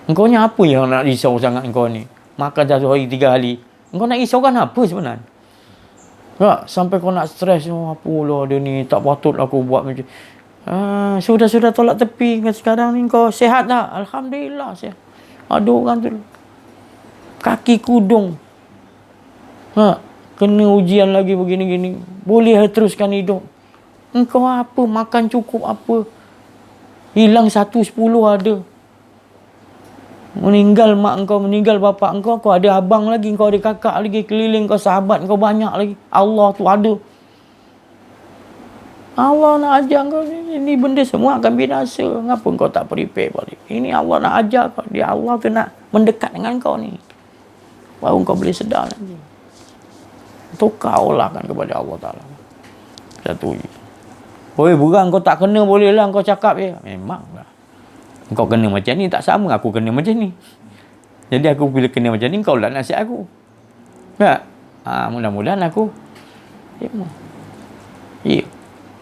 Engkau ni apa yang nak risau sangat engkau ni? Makan satu hari 3 hari. Engkau nak risau kan apa sebenarnya? Sampai kau nak stres. Apalah dia ni, tak patut aku buat macam. Sudah tolak tepi. Sekarang ni kau sihat tak? Alhamdulillah sihat. Ada orang tu kaki kudung, kena ujian lagi begini-gini, boleh teruskan hidup. Engkau apa? Makan cukup apa? Hilang 1/10 ada. Meninggal mak engkau, meninggal bapak engkau, kau ada abang lagi, kau ada kakak lagi keliling, kau sahabat kau banyak lagi. Allah tu ada. Allah nak ajar kau ini benda semua akan binasa. Kenapa kau tak prepare balik? Ini Allah nak ajar kau. Dia Allah tu nak mendekat dengan kau ni. Baru kau boleh sedar nanti. Tukar olahkan kepada Allah Ta'ala. Satu je. Boleh berang kau tak kena, boleh lah kau cakap je. Memanglah. Kau kena macam ni tak sama aku kena macam ni. Jadi aku bila kena macam ni, kau lah nasihat aku. Tak? Mudah-mudahan aku. Ya.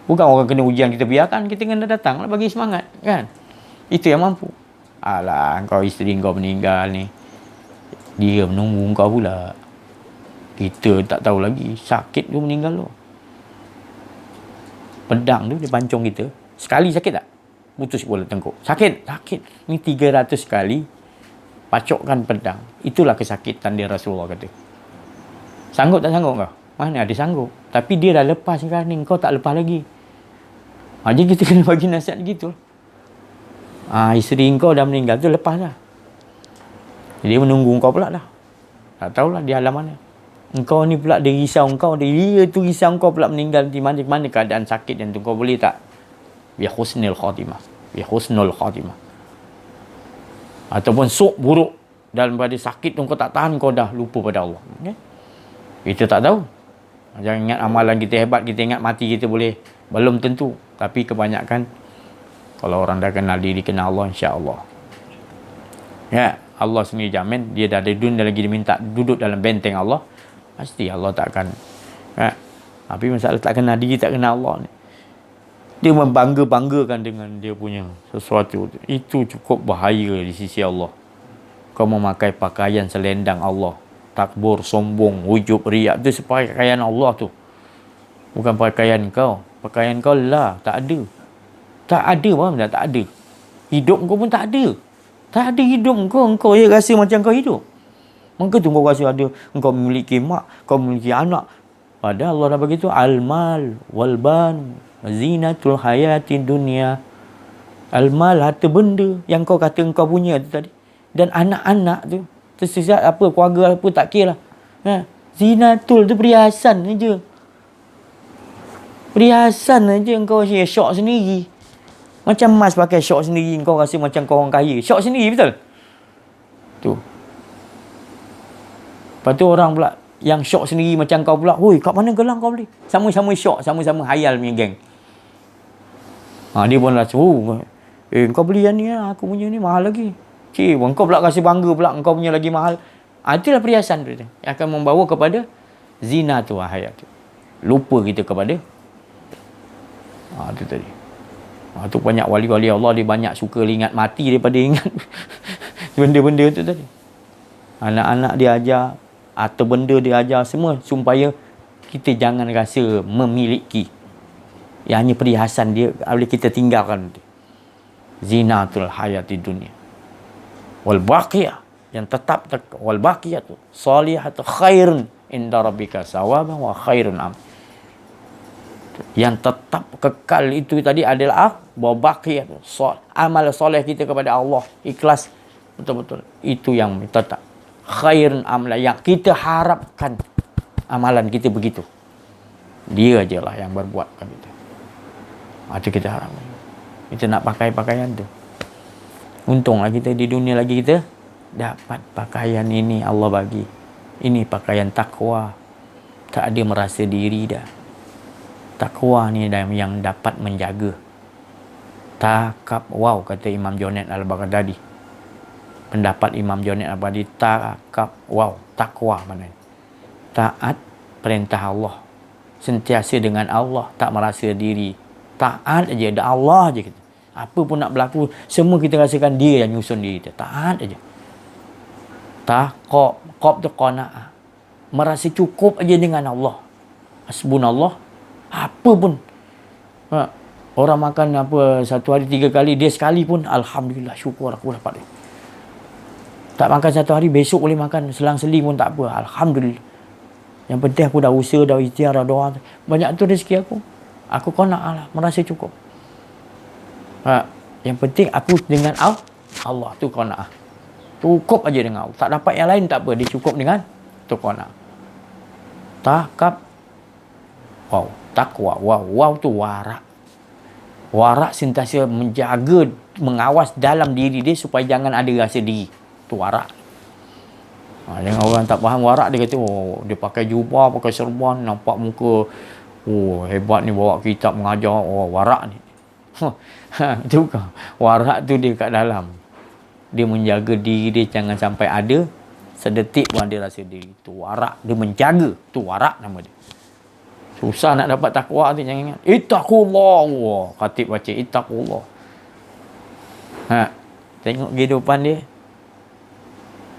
Bukan orang kena ujian kita biarkan, kita kena datang lah bagi semangat, kan? Itu yang mampu. Alah, kau isteri kau meninggal ni, dia menunggu kau pula. Kita tak tahu lagi, sakit tu meninggal tu. Pedang tu dia pancung kita. Sekali sakit tak? Putus bola tengkuk. Sakit. Ni 300 kali pacokkan pedang. Itulah kesakitan dia, Rasulullah kata. Sanggup tak sanggup kau? Mana ada sanggup. Tapi dia dah lepas sekarang ni, kau tak lepas lagi. Jadi kita kena bagi nasihat gitu. Isteri kau dah meninggal tu, lepas lah. Dia menunggu kau pula dah. Tak tahulah dia alam mana. Engkau ni pula dia risau kau. Dia tu risau kau pula meninggal di mana keadaan sakit yang tu. Kau boleh tak? Bi husnul khatimah. Ataupun sok buruk dalam pada sakit tu kau tak tahan, kau dah lupa pada Allah. Okay? Kita tak tahu. Jangan ingat amalan kita hebat, kita ingat mati kita boleh. Belum tentu. Tapi kebanyakan kalau orang dah kenal diri, kenal Allah, insya-Allah. Ya, Allah sendiri jamin dia dah ada dunia lagi, dia minta duduk dalam benteng Allah, pasti Allah tak akan. Tapi masalah tak kenal diri, tak kenal Allah ni. Dia membangga-banggakan dengan dia punya sesuatu. Itu cukup bahaya di sisi Allah. Kau memakai pakaian selendang Allah, takbur, sombong, ujub, riak, tu pakaian Allah tu. Bukan pakaian kau. Pakaian kau lah, tak ada. Tak ada, faham tak? Tak ada. Hidup kau pun tak ada. Tak ada hidup kau. Kau ya rasa macam kau hidup. Maka tu kau rasa ada. Kau memiliki mak, kau memiliki anak. Padahal Allah dah bagi tu al-mal wal-ban zinatul hayati dunia. Al-mal, harta benda yang kau kata kau punya tu tadi. Dan anak-anak tu, tersesat apa, keluarga apa, tak kira lah. Zinatul tu perhiasan je. Perhiasan je kau syok sendiri. Macam mas pakai syok sendiri, kau rasa macam kau orang kaya. Syok sendiri, betul? Tu. Lepas tu orang pula yang syok sendiri macam kau pula. Oi, kat mana gelang kau beli? Sama-sama syok, sama-sama hayal punya geng. Dia pun rasa, kau beli yang ni lah, aku punya ni mahal lagi. Cik, kau pula rasa bangga pula, kau punya lagi mahal. Itulah perhiasan tu yang akan membawa kepada zina tu hayat tu. Lupa kita kepada tu tadi. Tu banyak wali-wali Allah, dia banyak suka ingat mati daripada ingat benda-benda tu tadi. Anak-anak dia ajar, atau benda dia ajar semua supaya kita jangan rasa memiliki. Yang hanya perhiasan dia boleh kita tinggalkan. Zinatul hayati dunia. Wal baqiyah, yang tetap wal baqiyah tu salihatu khairun inda rabbika sawaban wa khairun am. Yang tetap kekal itu tadi adalah baqiyah tu amal soleh kita kepada Allah, ikhlas betul-betul. Itu yang tetap khairun amla, yang kita harapkan amalan kita begitu. Dia ajalah yang berbuat kan kita. Itu kita harapkan. Kita nak pakai pakaian tu. Untunglah kita di dunia lagi kita dapat pakaian ini Allah bagi. Ini pakaian takwa. Tak ada merasa diri dah. Takwa ni yang dapat menjaga. Takab, wow, kata Imam Junaid Al-Baghdadi. Pendapat Imam Junaid Al-Baghdadi, takab, wow, takwa mana? Taat perintah Allah. Sentiasa dengan Allah, tak merasa diri. Taat aja, ada Allah aja kita. Apa pun nak berlaku, semua kita rasakan dia yang nyusun diri kita. Taat aja. Qab tu qanaah. Merasa cukup aja dengan Allah. Hasbunallah. Apa pun. Orang makan apa satu hari 3 kali, dia sekali pun alhamdulillah, syukur aku dapat dia. Tak makan satu hari, besok boleh makan selang-seling pun tak apa. Alhamdulillah. Yang penting aku dah usaha, dah ikhtiar, dah doa. Banyak tu rezeki aku. Aku qanaah lah, merasa cukup. Yang penting aku dengan Allah tu qanaah. Cukup aja dengan Allah. Tak dapat yang lain tak apa, dia cukup dengan tu qanaah. Takab. Wow, takwa. Wow tu warak. Warak sentiasa menjaga, mengawas dalam diri dia supaya jangan ada rasa diri. Tu warak. Dengan orang tak faham warak, dia kata, dia pakai jubah, pakai serban, nampak muka, hebat ni bawa kitab mengajar, warak ni. Itu kan. Warak tu dia kat dalam. Dia menjaga diri dia jangan sampai ada sedetik pun dia rasa diri. Tu warak. Dia menjaga. Tu warak nama dia. Susah nak dapat takwa tu, jangan ingat. Ittaqullah. Khatib baca ittaqullah. Tengok kehidupan dia.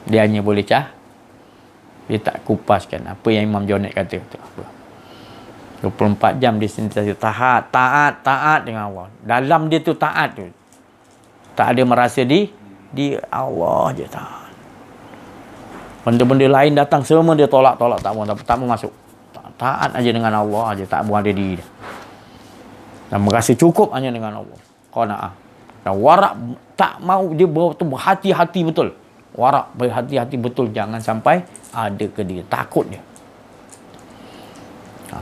Dia hanya boleh dia tak kupaskan apa yang Imam Junaid kata tu apa. 24 jam dia sentiasa taat dengan Allah. Dalam dia tu taat tu. Tak ada merasa di Allah je taat. Benda-benda lain datang semua dia tolak, tak mau masuk. Taat aja dengan Allah aja, tak mau ada diri dia. Dan merasa cukup hanya dengan Allah. Qanaah. Dan warak tak mau dia berhati-hati betul. Warak berhati-hati betul, jangan sampai ada ke dia. Takut dia.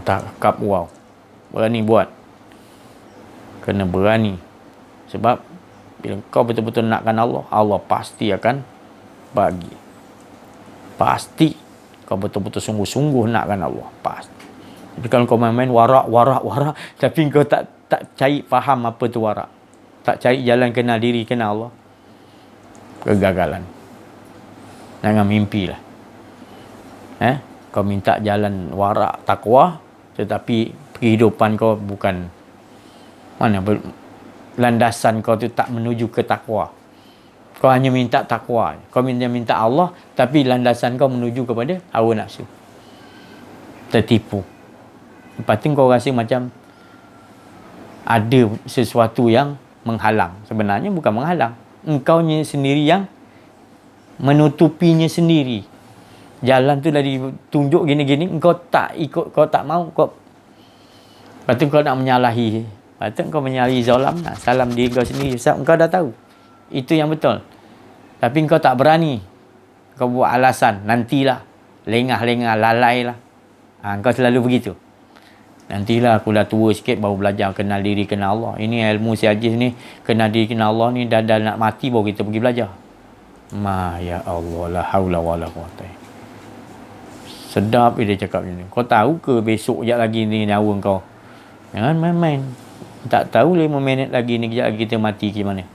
Takab, wow. Berani buat. Kena berani. Sebab bila kau betul-betul nakkan Allah, Allah pasti akan bagi. Pasti kau betul-betul sungguh-sungguh nakkan Allah. Pasti. Tapi kalau kau main-main warak, tapi kau tak cari faham apa tu warak. Tak cari jalan kenal diri, kenal Allah. Kegagalan. Jangan mimpilah. Kau minta jalan warak, takwa, tetapi kehidupan kau bukan landasan kau tu tak menuju ke takwa. Kau hanya minta takwa, kau minta Allah, tapi landasan kau menuju kepada hawa nafsu. Tertipu. Lepas tu kau rasa macam ada sesuatu yang menghalang. Sebenarnya bukan menghalang. Engkau sendiri yang menutupinya sendiri. Jalan tu dah ditunjuk gini-gini, kau tak ikut, kau tak mau, kau lepas tu kau nak menyalahi. Lepas tu kau menyalahi zalam, nak salam diri kau sendiri. Sebab kau dah tahu itu yang betul. Tapi kau tak berani. Kau buat alasan, nantilah, lengah-lengah, lalai lah. Kau selalu begitu. Nantilah aku dah tua sikit baru belajar kenal diri, kenal Allah. Ini ilmu si Hajiz ni, kenal diri, kenal Allah ni dah nak mati baru kita pergi belajar. Ya Allah, la haula wala quwwata. Sedap dia cakap macam ni. Kau tahu ke besok sekejap lagi ni nyawa kau? Jangan main-main. Tak tahu 5 minit lagi ni sekejap lagi kita mati ke mana.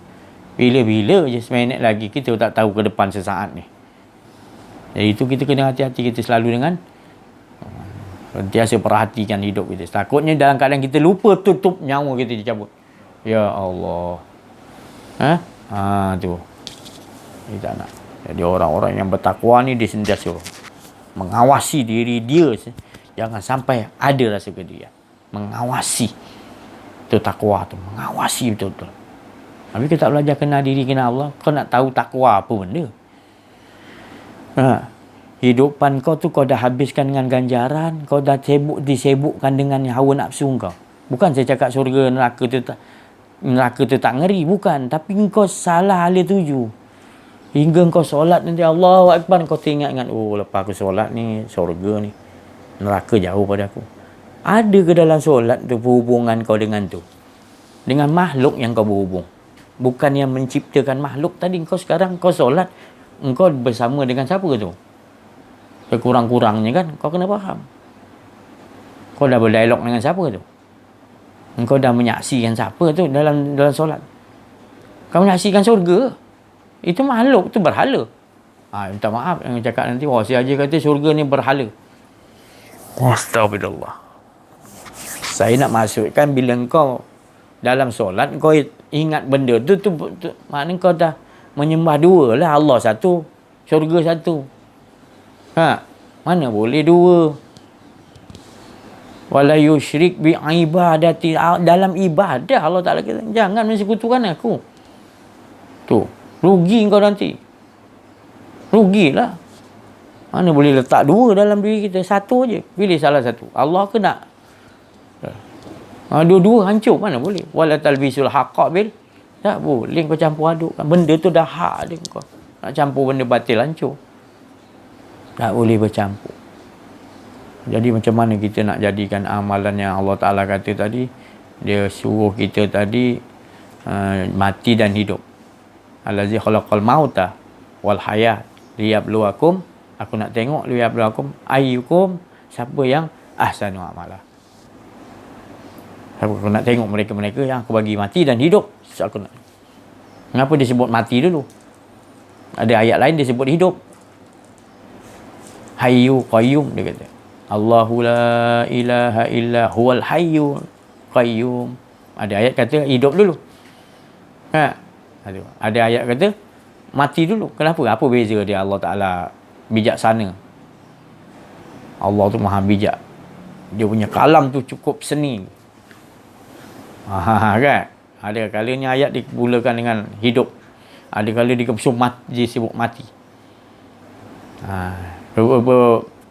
Bila-bila je seminit lagi, kita tak tahu ke depan sesaat ni. Jadi itu kita kena hati-hati, kita selalu dengan sentiasa perhatikan hidup kita. Takutnya dalam keadaan kita lupa, tutup nyawa kita dicabut. Ya Allah. Tu. Kita nak. Jadi orang-orang yang bertakwa ni dia sentiasa mengawasi diri dia. Jangan sampai ada rasa kedirian. Mengawasi. Itu takwa tu. Mengawasi betul-betul. Tapi kita tak belajar kenal diri, kenal Allah. Kau nak tahu takwa apa benda? Hidupan kau tu kau dah habiskan dengan ganjaran. Kau dah disibukkan dengan hawa nafsu kau. Bukan saya cakap surga neraka tu tak ngeri. Bukan. Tapi kau salah alih tuju. Hingga kau solat nanti Allahu Akbar, kau teringat-ingat, oh lepas aku solat ni, surga ni, neraka jauh pada aku. Ada ke dalam solat tu perhubungan kau dengan tu? Dengan makhluk yang kau berhubung. Bukan yang menciptakan makhluk tadi. Kau sekarang kau solat, engkau bersama dengan siapa tu? Sekurang-kurangnya kan, kau kena faham. Kau dah berdialog dengan siapa tu? Engkau dah menyaksikan siapa tu dalam solat? Kau menyaksikan surga. Itu makhluk tu berhala. Minta maaf yang cakap nanti, wah si Haji kata surga ni berhala. Astagfirullah. Saya nak maksudkan bila kau dalam solat kau ingat benda tu maknanya kau dah menyembah dua lah. Allah satu, syurga satu. Mana boleh dua. Wala yusyrik bi ibadati. Dalam ibadah Allah Ta'ala kata, jangan mensekutukan aku. Tu. Rugi kau nanti. Rugilah. Mana boleh letak dua dalam diri kita. Satu je. Pilih salah satu. Allah ke nak? Dua-dua hancur. Mana boleh? Wala talbisul haqqa bil. Tak boleh kau campur adukkan. Benda tu dah hak dia kau. Nak campur benda batil, hancur. Tak boleh bercampur. Jadi macam mana kita nak jadikan amalan yang Allah Ta'ala kata tadi. Dia suruh kita tadi mati dan hidup. Allazi khalaqal mauta wal hayat liyabluwakum. Aku nak tengok liyabluwakum ayyukum, siapa yang ahsanu amala. Aku nak tengok mereka-mereka yang aku bagi mati dan hidup. Aku nak. Kenapa dia sebut mati dulu? Ada ayat lain dia sebut hidup. Hayyu qayyum dia kata. Allahu la ilaha illa huwal hayyu qayyum. Ada ayat kata hidup dulu. Ada ayat kata mati dulu. Kenapa? Apa beza dia? Allah Ta'ala bijaksana. Allah tu maha bijak. Dia punya kalam tu cukup seni. Kan? Ada kalanya ayat dikebulakan dengan hidup. Ada kala disebut mati.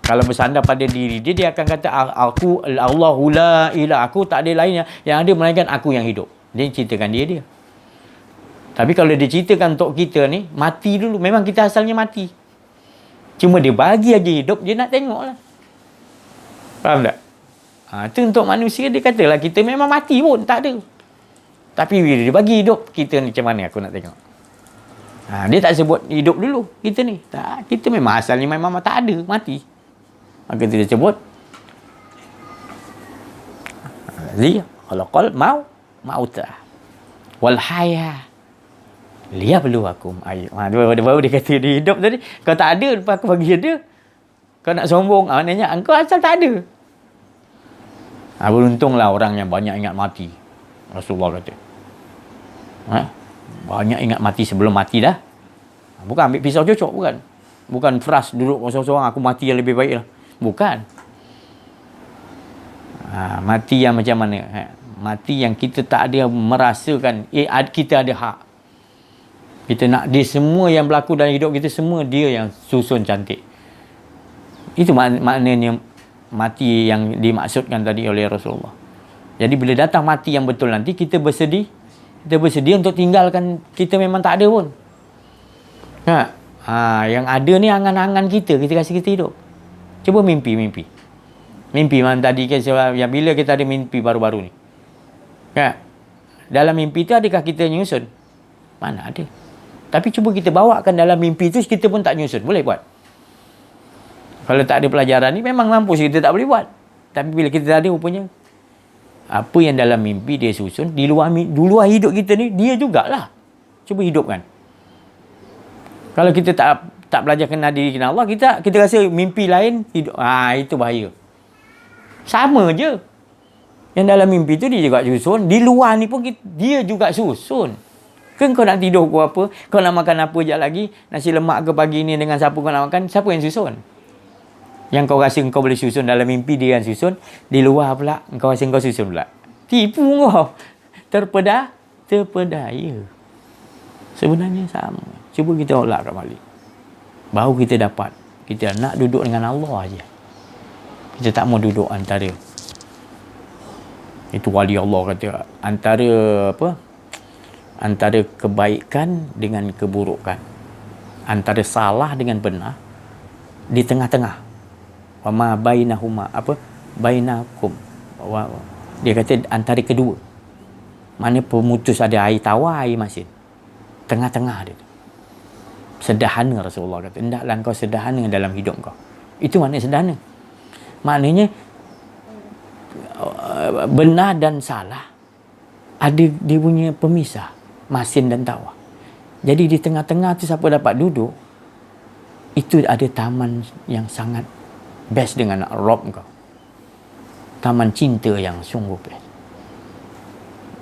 Kalau bersandar pada diri dia, dia akan kata aku Allahu la ilaha, aku tak ada lain yang ada melainkan aku yang hidup. Dia ceritakan dia. Tapi kalau dia ceritakan untuk kita ni, mati dulu. Memang kita asalnya mati. Cuma dia bagi aja hidup, dia nak tengok lah. Faham tak? Itu untuk manusia, dia katalah kita memang mati pun, tak ada. Tapi bila dia bagi hidup, kita ni macam mana aku nak tengok. Dia tak sebut hidup dulu, kita ni. Tak, kita memang asalnya memang tak ada, mati. Maka dia sebut khalaqal mauta wal hayah liyabluwakum ayyukum. Baru dia kata dia hidup tadi. Kau tak ada, lepas aku bagi dia. Kau nak sombong, maknanya engkau asal tak ada. Beruntunglah orang yang banyak ingat mati. Rasulullah kata. Banyak ingat mati sebelum mati dah. Bukan ambil pisau cocok, bukan. Bukan fras duduk seorang-seorang, aku mati yang lebih baik lah. Bukan. Mati yang macam mana? Mati yang kita tak ada merasakan kita ada hak. Kita nak dia semua yang berlaku dalam hidup kita, semua dia yang susun cantik. Itu maknanya mati yang dimaksudkan tadi oleh Rasulullah. Jadi bila datang mati yang betul nanti, kita bersedia untuk tinggalkan kita memang tak ada pun. Yang ada ni angan-angan kita kasi kita hidup. Cuba mimpi macam tadi kan, yang bila kita ada mimpi baru-baru ni. Dalam mimpi tu adakah kita nyusun? Mana ada. Tapi cuba kita bawakan dalam mimpi tu, kita pun tak nyusun. Boleh buat? Kalau tak ada pelajaran ni, memang mampus kita tak boleh buat. Tapi bila kita ada, rupanya apa yang dalam mimpi dia susun, di luar hidup kita ni, dia jugalah. Cuba hidupkan. Kalau kita tak belajar kenal diri, kenal Allah, kita rasa mimpi lain hidup. Itu bahaya. Sama je. Yang dalam mimpi tu dia juga susun, di luar ni pun dia juga susun. Kan kau nak tidur kau apa, kau nak makan apa sekejap lagi, nasi lemak ke pagi ni dengan siapa kau nak makan, siapa yang susun? Yang kau rasa kau boleh susun dalam mimpi, dia yang susun, di luar pula kau rasa kau susun pula. Tipu kau. Terpedaya. Sebenarnya sama. Cuba kita olakkan balik. Baru kita dapat. Kita nak duduk dengan Allah aja. Kita tak mau duduk antara. Itu wali Allah kata, antara kebaikan dengan keburukan, antara salah dengan benar, di tengah-tengah. Wama bainahuma bainakum. Dia kata antara kedua. Mana pemutus ada air tawar, air masin. Tengah-tengah dia. Sederhana, Rasulullah kata. Hendaklah kau sederhana dalam hidup kau. Itu maknanya sederhana. Maknanya benar dan salah ada dia punya pemisah, masin dan tawar. Jadi di tengah-tengah tu siapa dapat duduk, itu ada taman yang sangat best dengan Rob kau. Taman cinta yang sungguh best.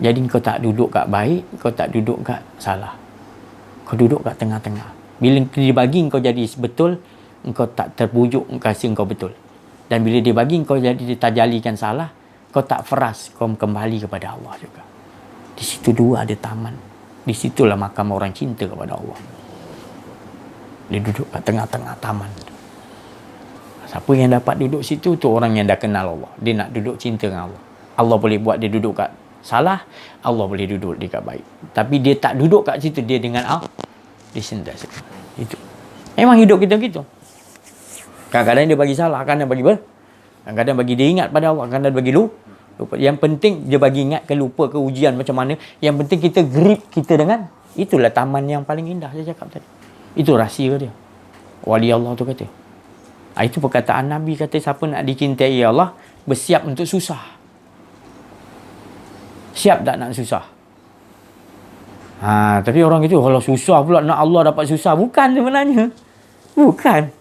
Jadi kau tak duduk kat baik, kau tak duduk kat salah. Kau duduk kat tengah-tengah. Bila dia bagi kau jadi betul, kau tak terbujuk kasi kau betul. Dan bila dia bagi kau jadi ditajalikan salah, kau tak feras, kau kembali kepada Allah juga. Di situ dua ada taman. Di situlah makam orang cinta kepada Allah. Dia duduk kat tengah-tengah taman. Siapa yang dapat duduk situ, tu orang yang dah kenal Allah. Dia nak duduk cinta dengan Allah. Allah boleh buat dia duduk kat salah, Allah boleh duduk dekat baik. Tapi dia tak duduk kat situ, dia dengan Allah, dia sendas. Itu. Memang hidup kita gitu. Kadang-kadang dia bagi salah, kadang-kadang bagi kadang-kadang bagi dia ingat pada Allah, kadang-kadang bagi lupa. Yang penting dia bagi ingat ke lupa ke ujian macam mana. Yang penting kita grip kita dengan, itulah taman yang paling indah saya cakap tadi. Itu rahsia dia. Wali Allah tu kata. Itu perkataan Nabi kata, siapa nak dicintai Allah, bersiap untuk susah. Siap tak nak susah? Tapi orang itu, kalau susah pula nak Allah dapat susah. Bukan sebenarnya. Bukan.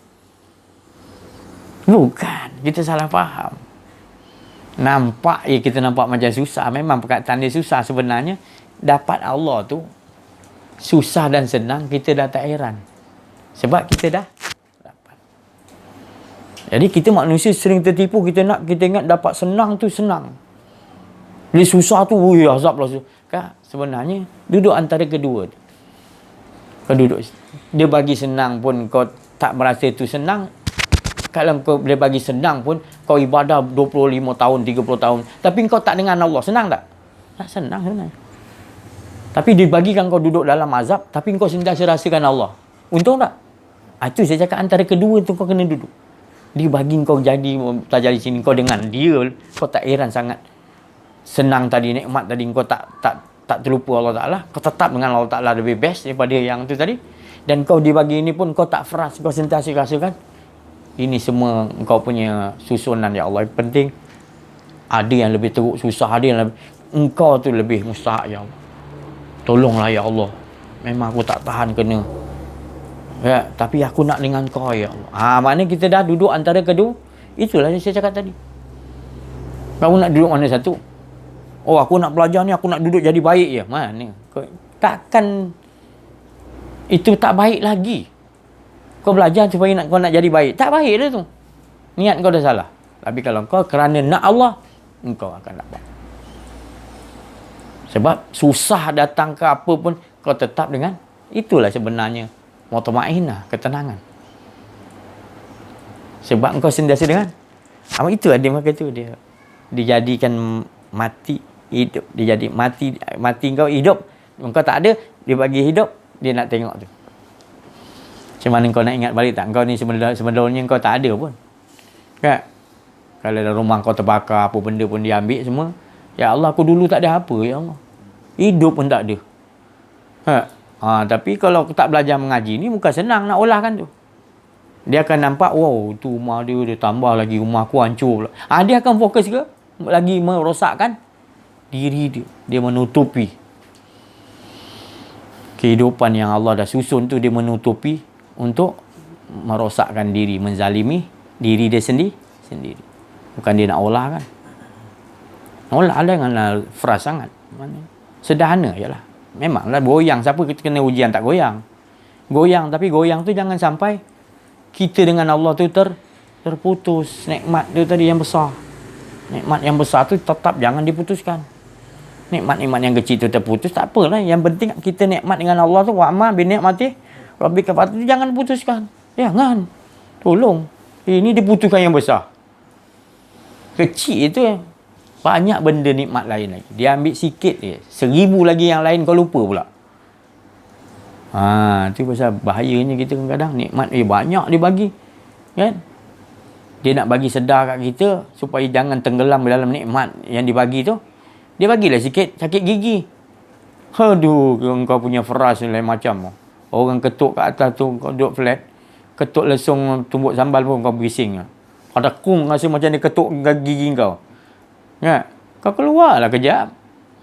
Kita salah faham. Nampak kita nampak macam susah. Memang perkataan dia susah. Sebenarnya dapat Allah tu susah dan senang, kita dah tak heran. Sebab kita dah dapat. Jadi kita manusia sering tertipu. Kita ingat dapat senang tu senang. Bila susah tu, azab lah. Sebenarnya duduk antara kedua. Kau duduk, dia bagi senang pun kau tak merasa itu senang. Kalau kau boleh bagi senang pun, kau ibadah 25 tahun, 30 tahun, tapi kau tak dengan Allah, senang tak? Tak senang sebenarnya. Tapi dibagikan kau duduk dalam azab, tapi kau sentiasa rasakan Allah. Untung tak? Itu saya cakap, antara kedua tu kau kena duduk. Dia bagi kau jadi tajali sini, kau dengan dia, kau tak heran sangat. Senang tadi, nikmat tadi, kau tak terlupa Allah Ta'ala. Kau tetap dengan Allah Ta'ala lebih best daripada yang tu tadi. Dan kau dibagi ini pun kau tak fresh, kau sentiasa rasakan. Ini semua kau punya susunan ya Allah. Yang penting ada yang lebih teruk susah, ada yang lebih, engkau tu lebih mustahak ya Allah. Tolonglah ya Allah. Memang aku tak tahan kena. Ya, tapi aku nak dengan kau ya Allah. Maknanya kita dah duduk antara kedua. Itulah yang saya cakap tadi. Kamu nak duduk mana satu? Oh, aku nak belajar ni, aku nak duduk jadi baik je. Mana? Takkan itu tak baik lagi. Kau belajar supaya kau nak jadi baik. Tak baik dah tu. Niat kau dah salah. Tapi kalau kau kerana nak Allah, engkau akan dapat. Sebab susah datang ke apa pun, kau tetap dengan, itulah sebenarnya mutmainnah, ketenangan. Sebab engkau sentiasa dengan itu dia maka tu dia dijadikan mati hidup, dia jadi mati engkau hidup, engkau tak ada, dia bagi hidup, dia nak tengok tu. Macam mana kau nak ingat balik tak? Engkau ni sebenarnya engkau tak ada pun. Kan? Kalau dalam rumah kau terbakar, apa benda pun dia ambil semua. Ya Allah, aku dulu tak ada apa, ya Allah. Hidup pun tak ada. Tapi kalau aku tak belajar mengaji ni, bukan senang nak olahkan tu. Dia akan nampak, wow, tu rumah dia tambah lagi, rumah aku hancur pula. Dia akan fokus ke? Lagi merosakkan diri dia. Dia menutupi. Kehidupan yang Allah dah susun tu, dia menutupi untuk merosakkan diri, menzalimi diri dia sendiri. Bukan dia nak olah kan. Olah dengan frust sangat. Sederhana je lah. Memanglah goyang. Siapa kita kena ujian tak goyang? Goyang, tapi goyang tu jangan sampai kita dengan Allah tu terputus. Nikmat tu tadi yang besar. Nikmat yang besar tu tetap jangan diputuskan. Nikmat-nikmat yang kecil tu terputus, tak apalah. Yang penting kita nikmat dengan Allah tu, wa'ma bi ni'mati rabbika fatu, jangan putuskan. Jangan. Tolong. Ini diputuskan yang besar. Kecil itu banyak benda nikmat lain lagi. Dia ambil sikit je. 1000 lagi yang lain kau lupa pula. Tu pasal bahayanya kita kadang-kadang nikmat banyak dia bagi. Kan? Dia nak bagi sedar kat kita supaya jangan tenggelam dalam nikmat yang dibagi tu. Dia bagilah sikit sakit gigi. Aduh, kau punya frust lain macam. Orang ketuk kat atas tu, kau duduk flat, ketuk lesung tumbuk sambal pun kau bising. Ada kung rasa macam dia ketuk gigi kau. Ya, kau keluarlah kejap.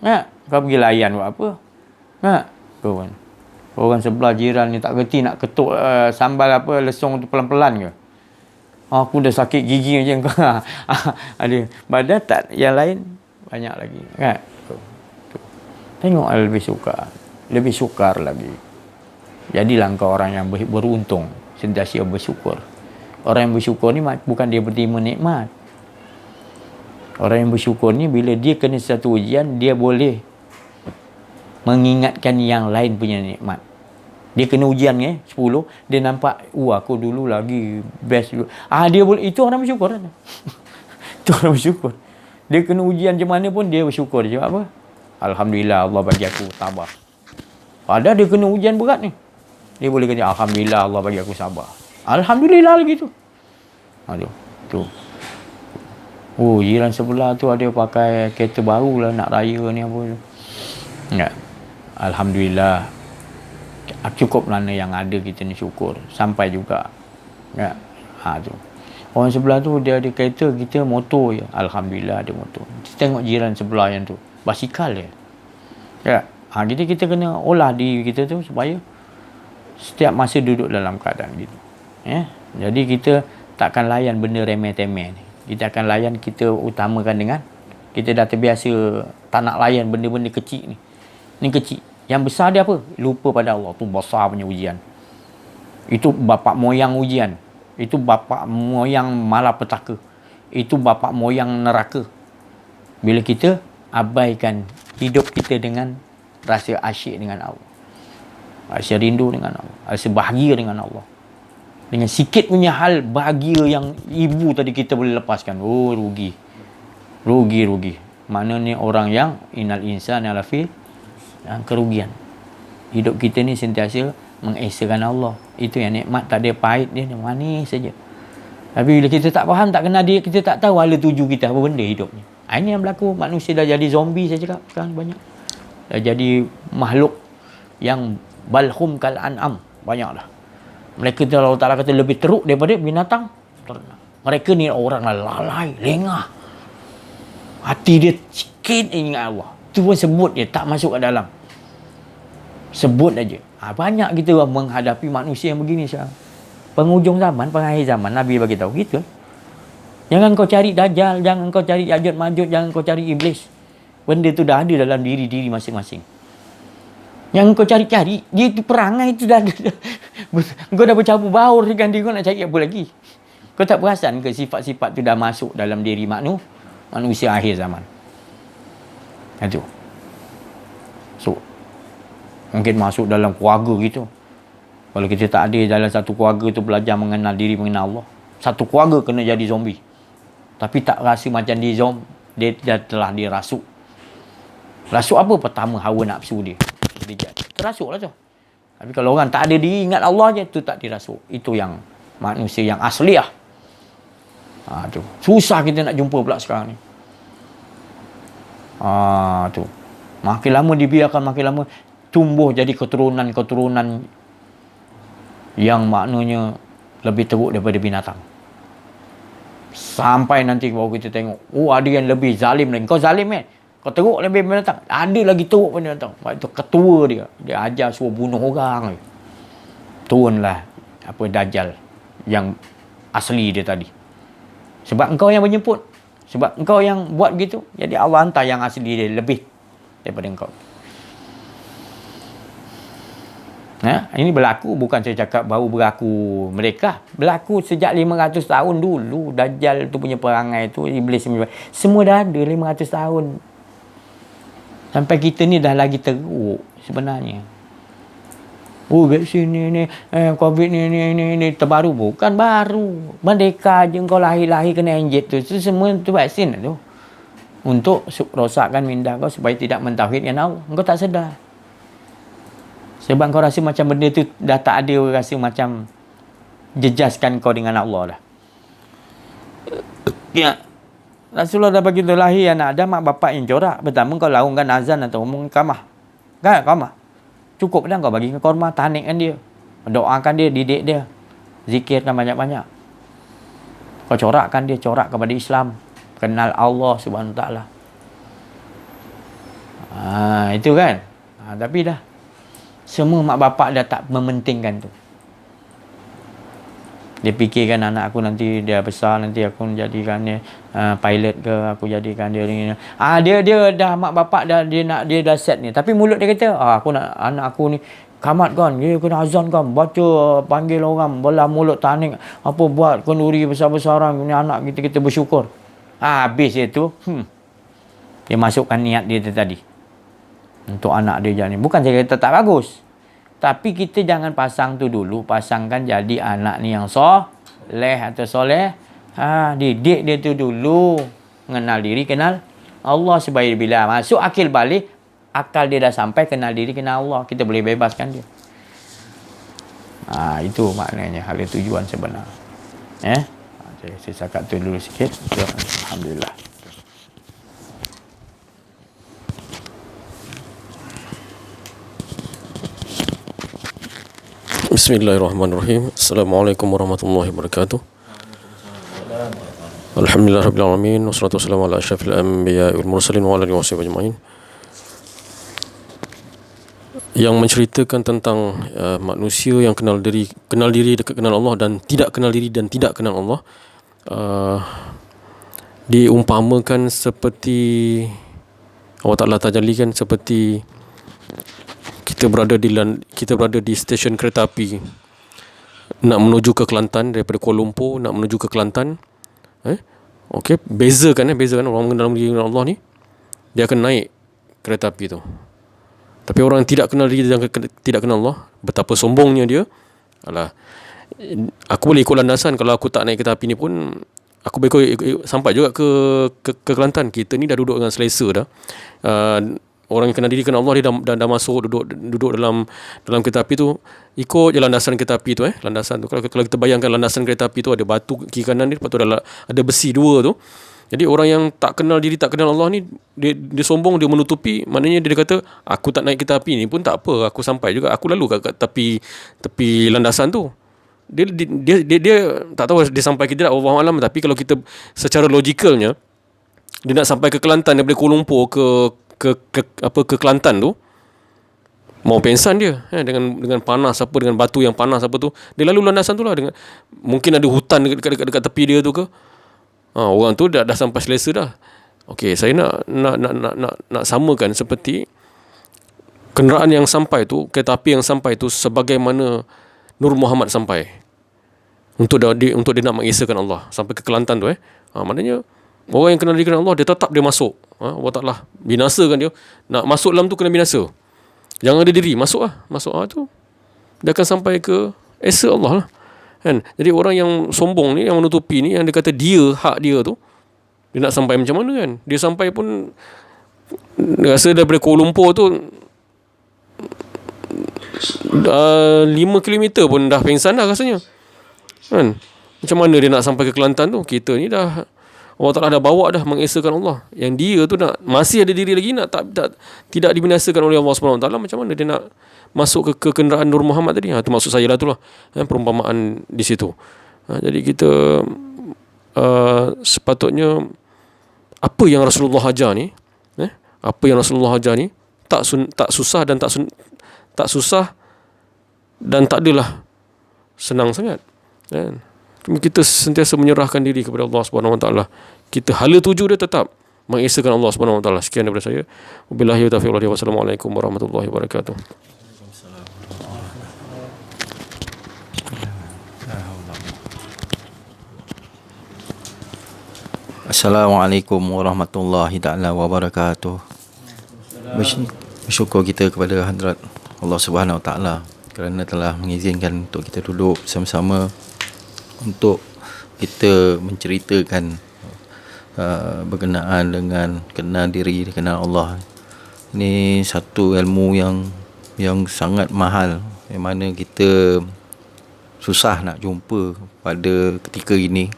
Ya, kau pergi layan buat apa? Ya, kau kan. Orang sebelah jiran ni tak kerti nak ketuk sambal apa lesung tu pelan-pelan ke? Aku dah sakit gigi macam kau. Ada badan tak yang lain banyak lagi. Kan? Tengok lebih sukar lagi. Jadilah kau orang yang beruntung, sentiasa bersyukur. Orang yang bersyukur ni bukan dia berterima nikmat. Orang yang bersyukur ni bila dia kena satu ujian, dia boleh mengingatkan yang lain punya nikmat. Dia kena ujian 10, dia nampak, aku dulu lagi best dulu. Dia boleh, itu orang bersyukur. Itu orang bersyukur. Dia kena ujian macam mana pun dia bersyukur. Dia cakap apa? Alhamdulillah Allah bagi aku sabar. Padahal dia kena ujian berat ni. Dia boleh kata alhamdulillah Allah bagi aku sabar. Alhamdulillah lagi tu. Aduh, tu. Jiran sebelah tu ada pakai kereta baru lah nak raya ni apa tu. Ya. Alhamdulillah. Cukup mana yang ada kita ni syukur. Sampai juga. Ya. Tu. Orang sebelah tu dia ada kereta, kita motor je. Alhamdulillah ada motor. Kita tengok jiran sebelah yang tu. Basikal dia. Ya. Kita kena olah diri kita tu supaya setiap masa duduk dalam keadaan gitu. Ya. Jadi kita takkan layan benda remeh-temeh ni. Kita akan layan, kita utamakan dengan kita dah terbiasa tak nak layan benda-benda kecil ni. Ni kecil. Yang besar dia apa? Lupa pada Allah. Tu besar punya ujian. Itu bapak moyang ujian. Itu bapak moyang malapetaka. Itu bapak moyang neraka. Bila kita abaikan hidup kita dengan rasa asyik dengan Allah. Rasa rindu dengan Allah. Rasa bahagia dengan Allah. Dengan sikit punya hal bahagia yang ibu tadi kita boleh lepaskan. Rugi. Rugi. Maknanya orang yang innal insana lafi kerugian. Hidup kita ni sentiasa mengesakan Allah. Itu yang nikmat, tak ada pahit dia, manis saja. Tapi bila kita tak faham, tak kenal dia, kita tak tahu hala tuju kita apa benda hidup ni. Ini yang berlaku. Manusia dah jadi zombie, saya cakap sekarang banyak. Dah jadi makhluk yang balhum kal an'am. Banyak dah. Mereka Allah Ta'ala kata lebih teruk daripada binatang ternak. Mereka ni orang lalai, lengah. Hati dia sikit ingat Allah. Itu pun sebut dia, tak masuk ke dalam. Sebut aja. Banyak kita menghadapi manusia yang begini sekarang. Penghujung zaman, pengakhir zaman, Nabi bagi tahu gitu. Jangan kau cari Dajjal, jangan kau cari Ya'juj Ma'juj, jangan kau cari iblis. Benda tu dah ada dalam diri-diri masing-masing. Yang kau cari-cari, dia tu perangai tu dah ada. Kau dah bercampur baur dengan dia, kau nak cari apa lagi? Kau tak perasan ke sifat-sifat tu dah masuk dalam diri manusia akhir zaman? Itu. So, mungkin masuk dalam keluarga gitu. Kalau kita tak ada dalam satu keluarga tu belajar mengenal diri, mengenal Allah. Satu keluarga kena jadi zombie. Tapi tak rasa macam dia telah dirasuk. Rasuk apa? Pertama, hawa nafsu dia. Dia terasuk lah tu. Tapi kalau orang tak ada diingat Allah je, tu tak dirasuk. Itu yang manusia yang asli lah. Tu. Susah kita nak jumpa pula sekarang ni. Tu. Makin lama dibiarkan, makin lama tumbuh jadi keturunan-keturunan yang maknanya lebih teruk daripada binatang. Sampai nanti baru kita tengok, ada yang lebih zalim lagi. Kau zalim kan? Kau teruk lebih binatang. Ada lagi teruk pada binatang. Itu ketua dia. Dia ajar suruh bunuh orang. Turunlah Dajjal yang asli dia tadi. Sebab engkau yang menjemput. Sebab engkau yang buat gitu. Jadi Allah hantar yang asli dia lebih daripada engkau. Ini berlaku, bukan saya cakap baru berlaku mereka. Berlaku sejak 500 tahun dulu. Dajjal tu punya perangai tu, iblis semua dah ada 500 tahun. Sampai kita ni dah lagi teruk sebenarnya. Vaksin ni, COVID ni terbaru. Bukan baru. Merdeka je kau lahir kena injek tu. Itu semua tu vaksin tu. Untuk rosakkan minda kau supaya tidak mentauhidkan Allah. Kau tak sedar. Sebab kau rasa macam benda tu dah tak ada, rasa macam jejaskan kau dengan Allah dah. Ya. Rasulullah dah bagi tu lahir anak ada mak bapak yang corak. Pertama kau laungkan azan atau umum kamah. Kan kamah. Cukup dah kau bagi korma, tahnikkan dia. Doakan dia, didik dia. Zikirkan banyak-banyak. Kau corakkan dia, corak kepada Islam. Kenal Allah Subhanahu Wa Taala. Itu kan. Tapi dah. Semua mak bapak dah tak mementingkan tu. Dia fikirkan anak aku nanti dia besar, nanti aku jadikan dia pilot ke, aku jadikan dia ni. Dia dah mak bapak dah dia dah set ni. Tapi mulut dia kata, aku nak anak aku ni kamat kan, dia kena azan kan, baca panggil orang, belah mulut tahnik, apa buat kenduri besar-besaran ni anak kita bersyukur. Habis dia tu, dia masukkan niat dia tadi. Untuk anak dia jadi. Bukan saya kata tak bagus. Tapi kita jangan pasang tu dulu. Pasangkan jadi anak ni yang soleh atau soleh. Didik dia tu dulu. Kenal diri, kenal Allah. Supaya bila masuk akil balik, akal dia dah sampai, kenal diri, kenal Allah. Kita boleh bebaskan dia. Itu maknanya hal tujuan sebenar. Saya cakap tu dulu sikit. Alhamdulillah. Bismillahirrahmanirrahim. Assalamualaikum warahmatullahi wabarakatuh. Alhamdulillahirabbil alamin wassalatu wassalamu ala asyrafil anbiya'i wal mursalin wa ala alihi washabihi ajmain. Yang menceritakan tentang manusia yang kenal diri, dekat kenal Allah, dan tidak kenal diri dan tidak kenal Allah, diumpamakan seperti Allah Ta'ala tajallikan seperti kita berada di stesen kereta api nak menuju ke Kelantan, daripada Kuala Lumpur nak menuju ke Kelantan. Okey, beza kan orang dalam diri Allah ni, dia akan naik kereta api tu. Tapi orang yang tidak kenal diri dan tidak kenal Allah, betapa sombongnya dia. Aku boleh ikut landasan. Kalau aku tak naik kereta api ni pun, aku boleh sampai juga ke Kelantan. Kita ni dah duduk dengan selesa dah. Orang yang kenal diri, kenal Allah, dia dah masuk duduk dalam kereta api tu, ikut je landasan kereta api tu. Landasan tu, kalau kita bayangkan landasan kereta api tu ada batu kiri kanan dia, lepas tu ada besi dua tu. Jadi orang yang tak kenal diri, tak kenal Allah ni, dia sombong, dia menutupi. Maknanya dia kata, aku tak naik kereta api ni pun tak apa, aku sampai juga, aku lalu kat tepi landasan tu. Dia tak tahu dia sampai ke tidak, wallahu alam. Tapi kalau kita secara logikalnya, dia nak sampai ke Kelantan daripada Kuala Lumpur ke Kelantan tu, mau pensan dia dengan panas apa, dengan batu yang panas apa tu, dia lalu landasan tu lah. Dengan mungkin ada hutan dekat tepi dia tu ke. Orang tu dah sampai selesa dah. Okey, saya nak samakan seperti kenderaan yang sampai tu, kereta api yang sampai tu, sebagaimana Nur Muhammad sampai untuk dia nak mengisahkan Allah sampai ke Kelantan tu. Maknanya orang yang kenal diri kenal Allah, dia tetap dia masuk. Allah Ta'ala binasakan dia. Nak masuk dalam tu kena binasa. Jangan ada diri, masuk tu. Dia akan sampai ke esa Allah lah. Kan? Jadi orang yang sombong ni, yang menutupi ni, yang dia kata dia, hak dia tu, dia nak sampai macam mana kan? Dia sampai pun rasa daripada Kuala Lumpur tu 5 kilometer pun dah pengsan dah rasanya. Kan? Macam mana dia nak sampai ke Kelantan tu? Kita ni dah, Allah Ta'ala dah bawa dah mengesakan Allah. Yang dia tu nak masih ada diri lagi, nak tidak dibinasakan oleh Allah SWT. Macam mana dia nak masuk ke kenderaan Nur Muhammad tadi? Tu maksud saya lah tu lah, perumpamaan di situ. Jadi kita sepatutnya apa yang Rasulullah ajar ni, apa yang Rasulullah ajar ni tak susah dan tak susah dan tak adalah senang sangat, kan? Cuma kita sentiasa menyerahkan diri kepada Allah Subhanahu Wa Taala. Kita hala tuju dia tetap mengesakan Allah Subhanahu Wa Taala. Sekian daripada saya. Wabillahi taufiq wal hidayah. Wassalamualaikum warahmatullahi wabarakatuh. Assalamualaikum warahmatullahi taala wabarakatuh. Bersyukur kita kepada hadrat Allah Subhanahu Wa Taala kerana telah mengizinkan untuk kita duduk bersama-sama untuk kita menceritakan berkenaan dengan kenal diri, kenal Allah. Ini satu ilmu yang sangat mahal, yang mana kita susah nak jumpa pada ketika ini,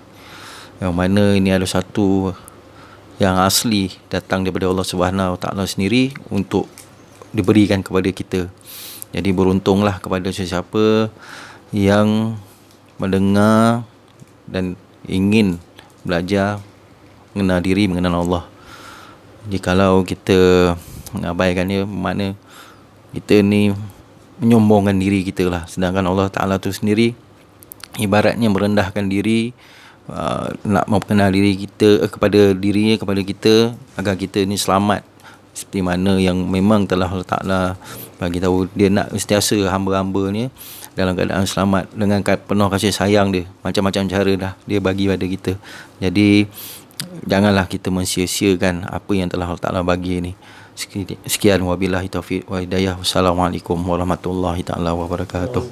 yang mana ini adalah satu yang asli datang daripada Allah Subhanahu Wa Taala sendiri untuk diberikan kepada kita. Jadi beruntunglah kepada sesiapa yang mendengar dan ingin belajar mengenal diri, mengenal Allah. Jikalau kita mengabaikannya, makna kita ni menyombongkan diri kita lah. Sedangkan Allah Ta'ala tu sendiri ibaratnya merendahkan diri, nak memperkenal diri kita kepada dirinya, kepada kita, agar kita ni selamat. Seperti mana yang memang telah Allah Ta'ala bagi tahu, dia nak sentiasa hamba-hambanya dalam keadaan selamat dengan penuh kasih sayang dia. Macam-macam cara dah dia bagi pada kita. Jadi janganlah kita mensia-siakan apa yang telah Allah Ta'ala bagi ni. Sekian wabillahi taufiq wa hidayah. Wassalamualaikum warahmatullahi taala wabarakatuh.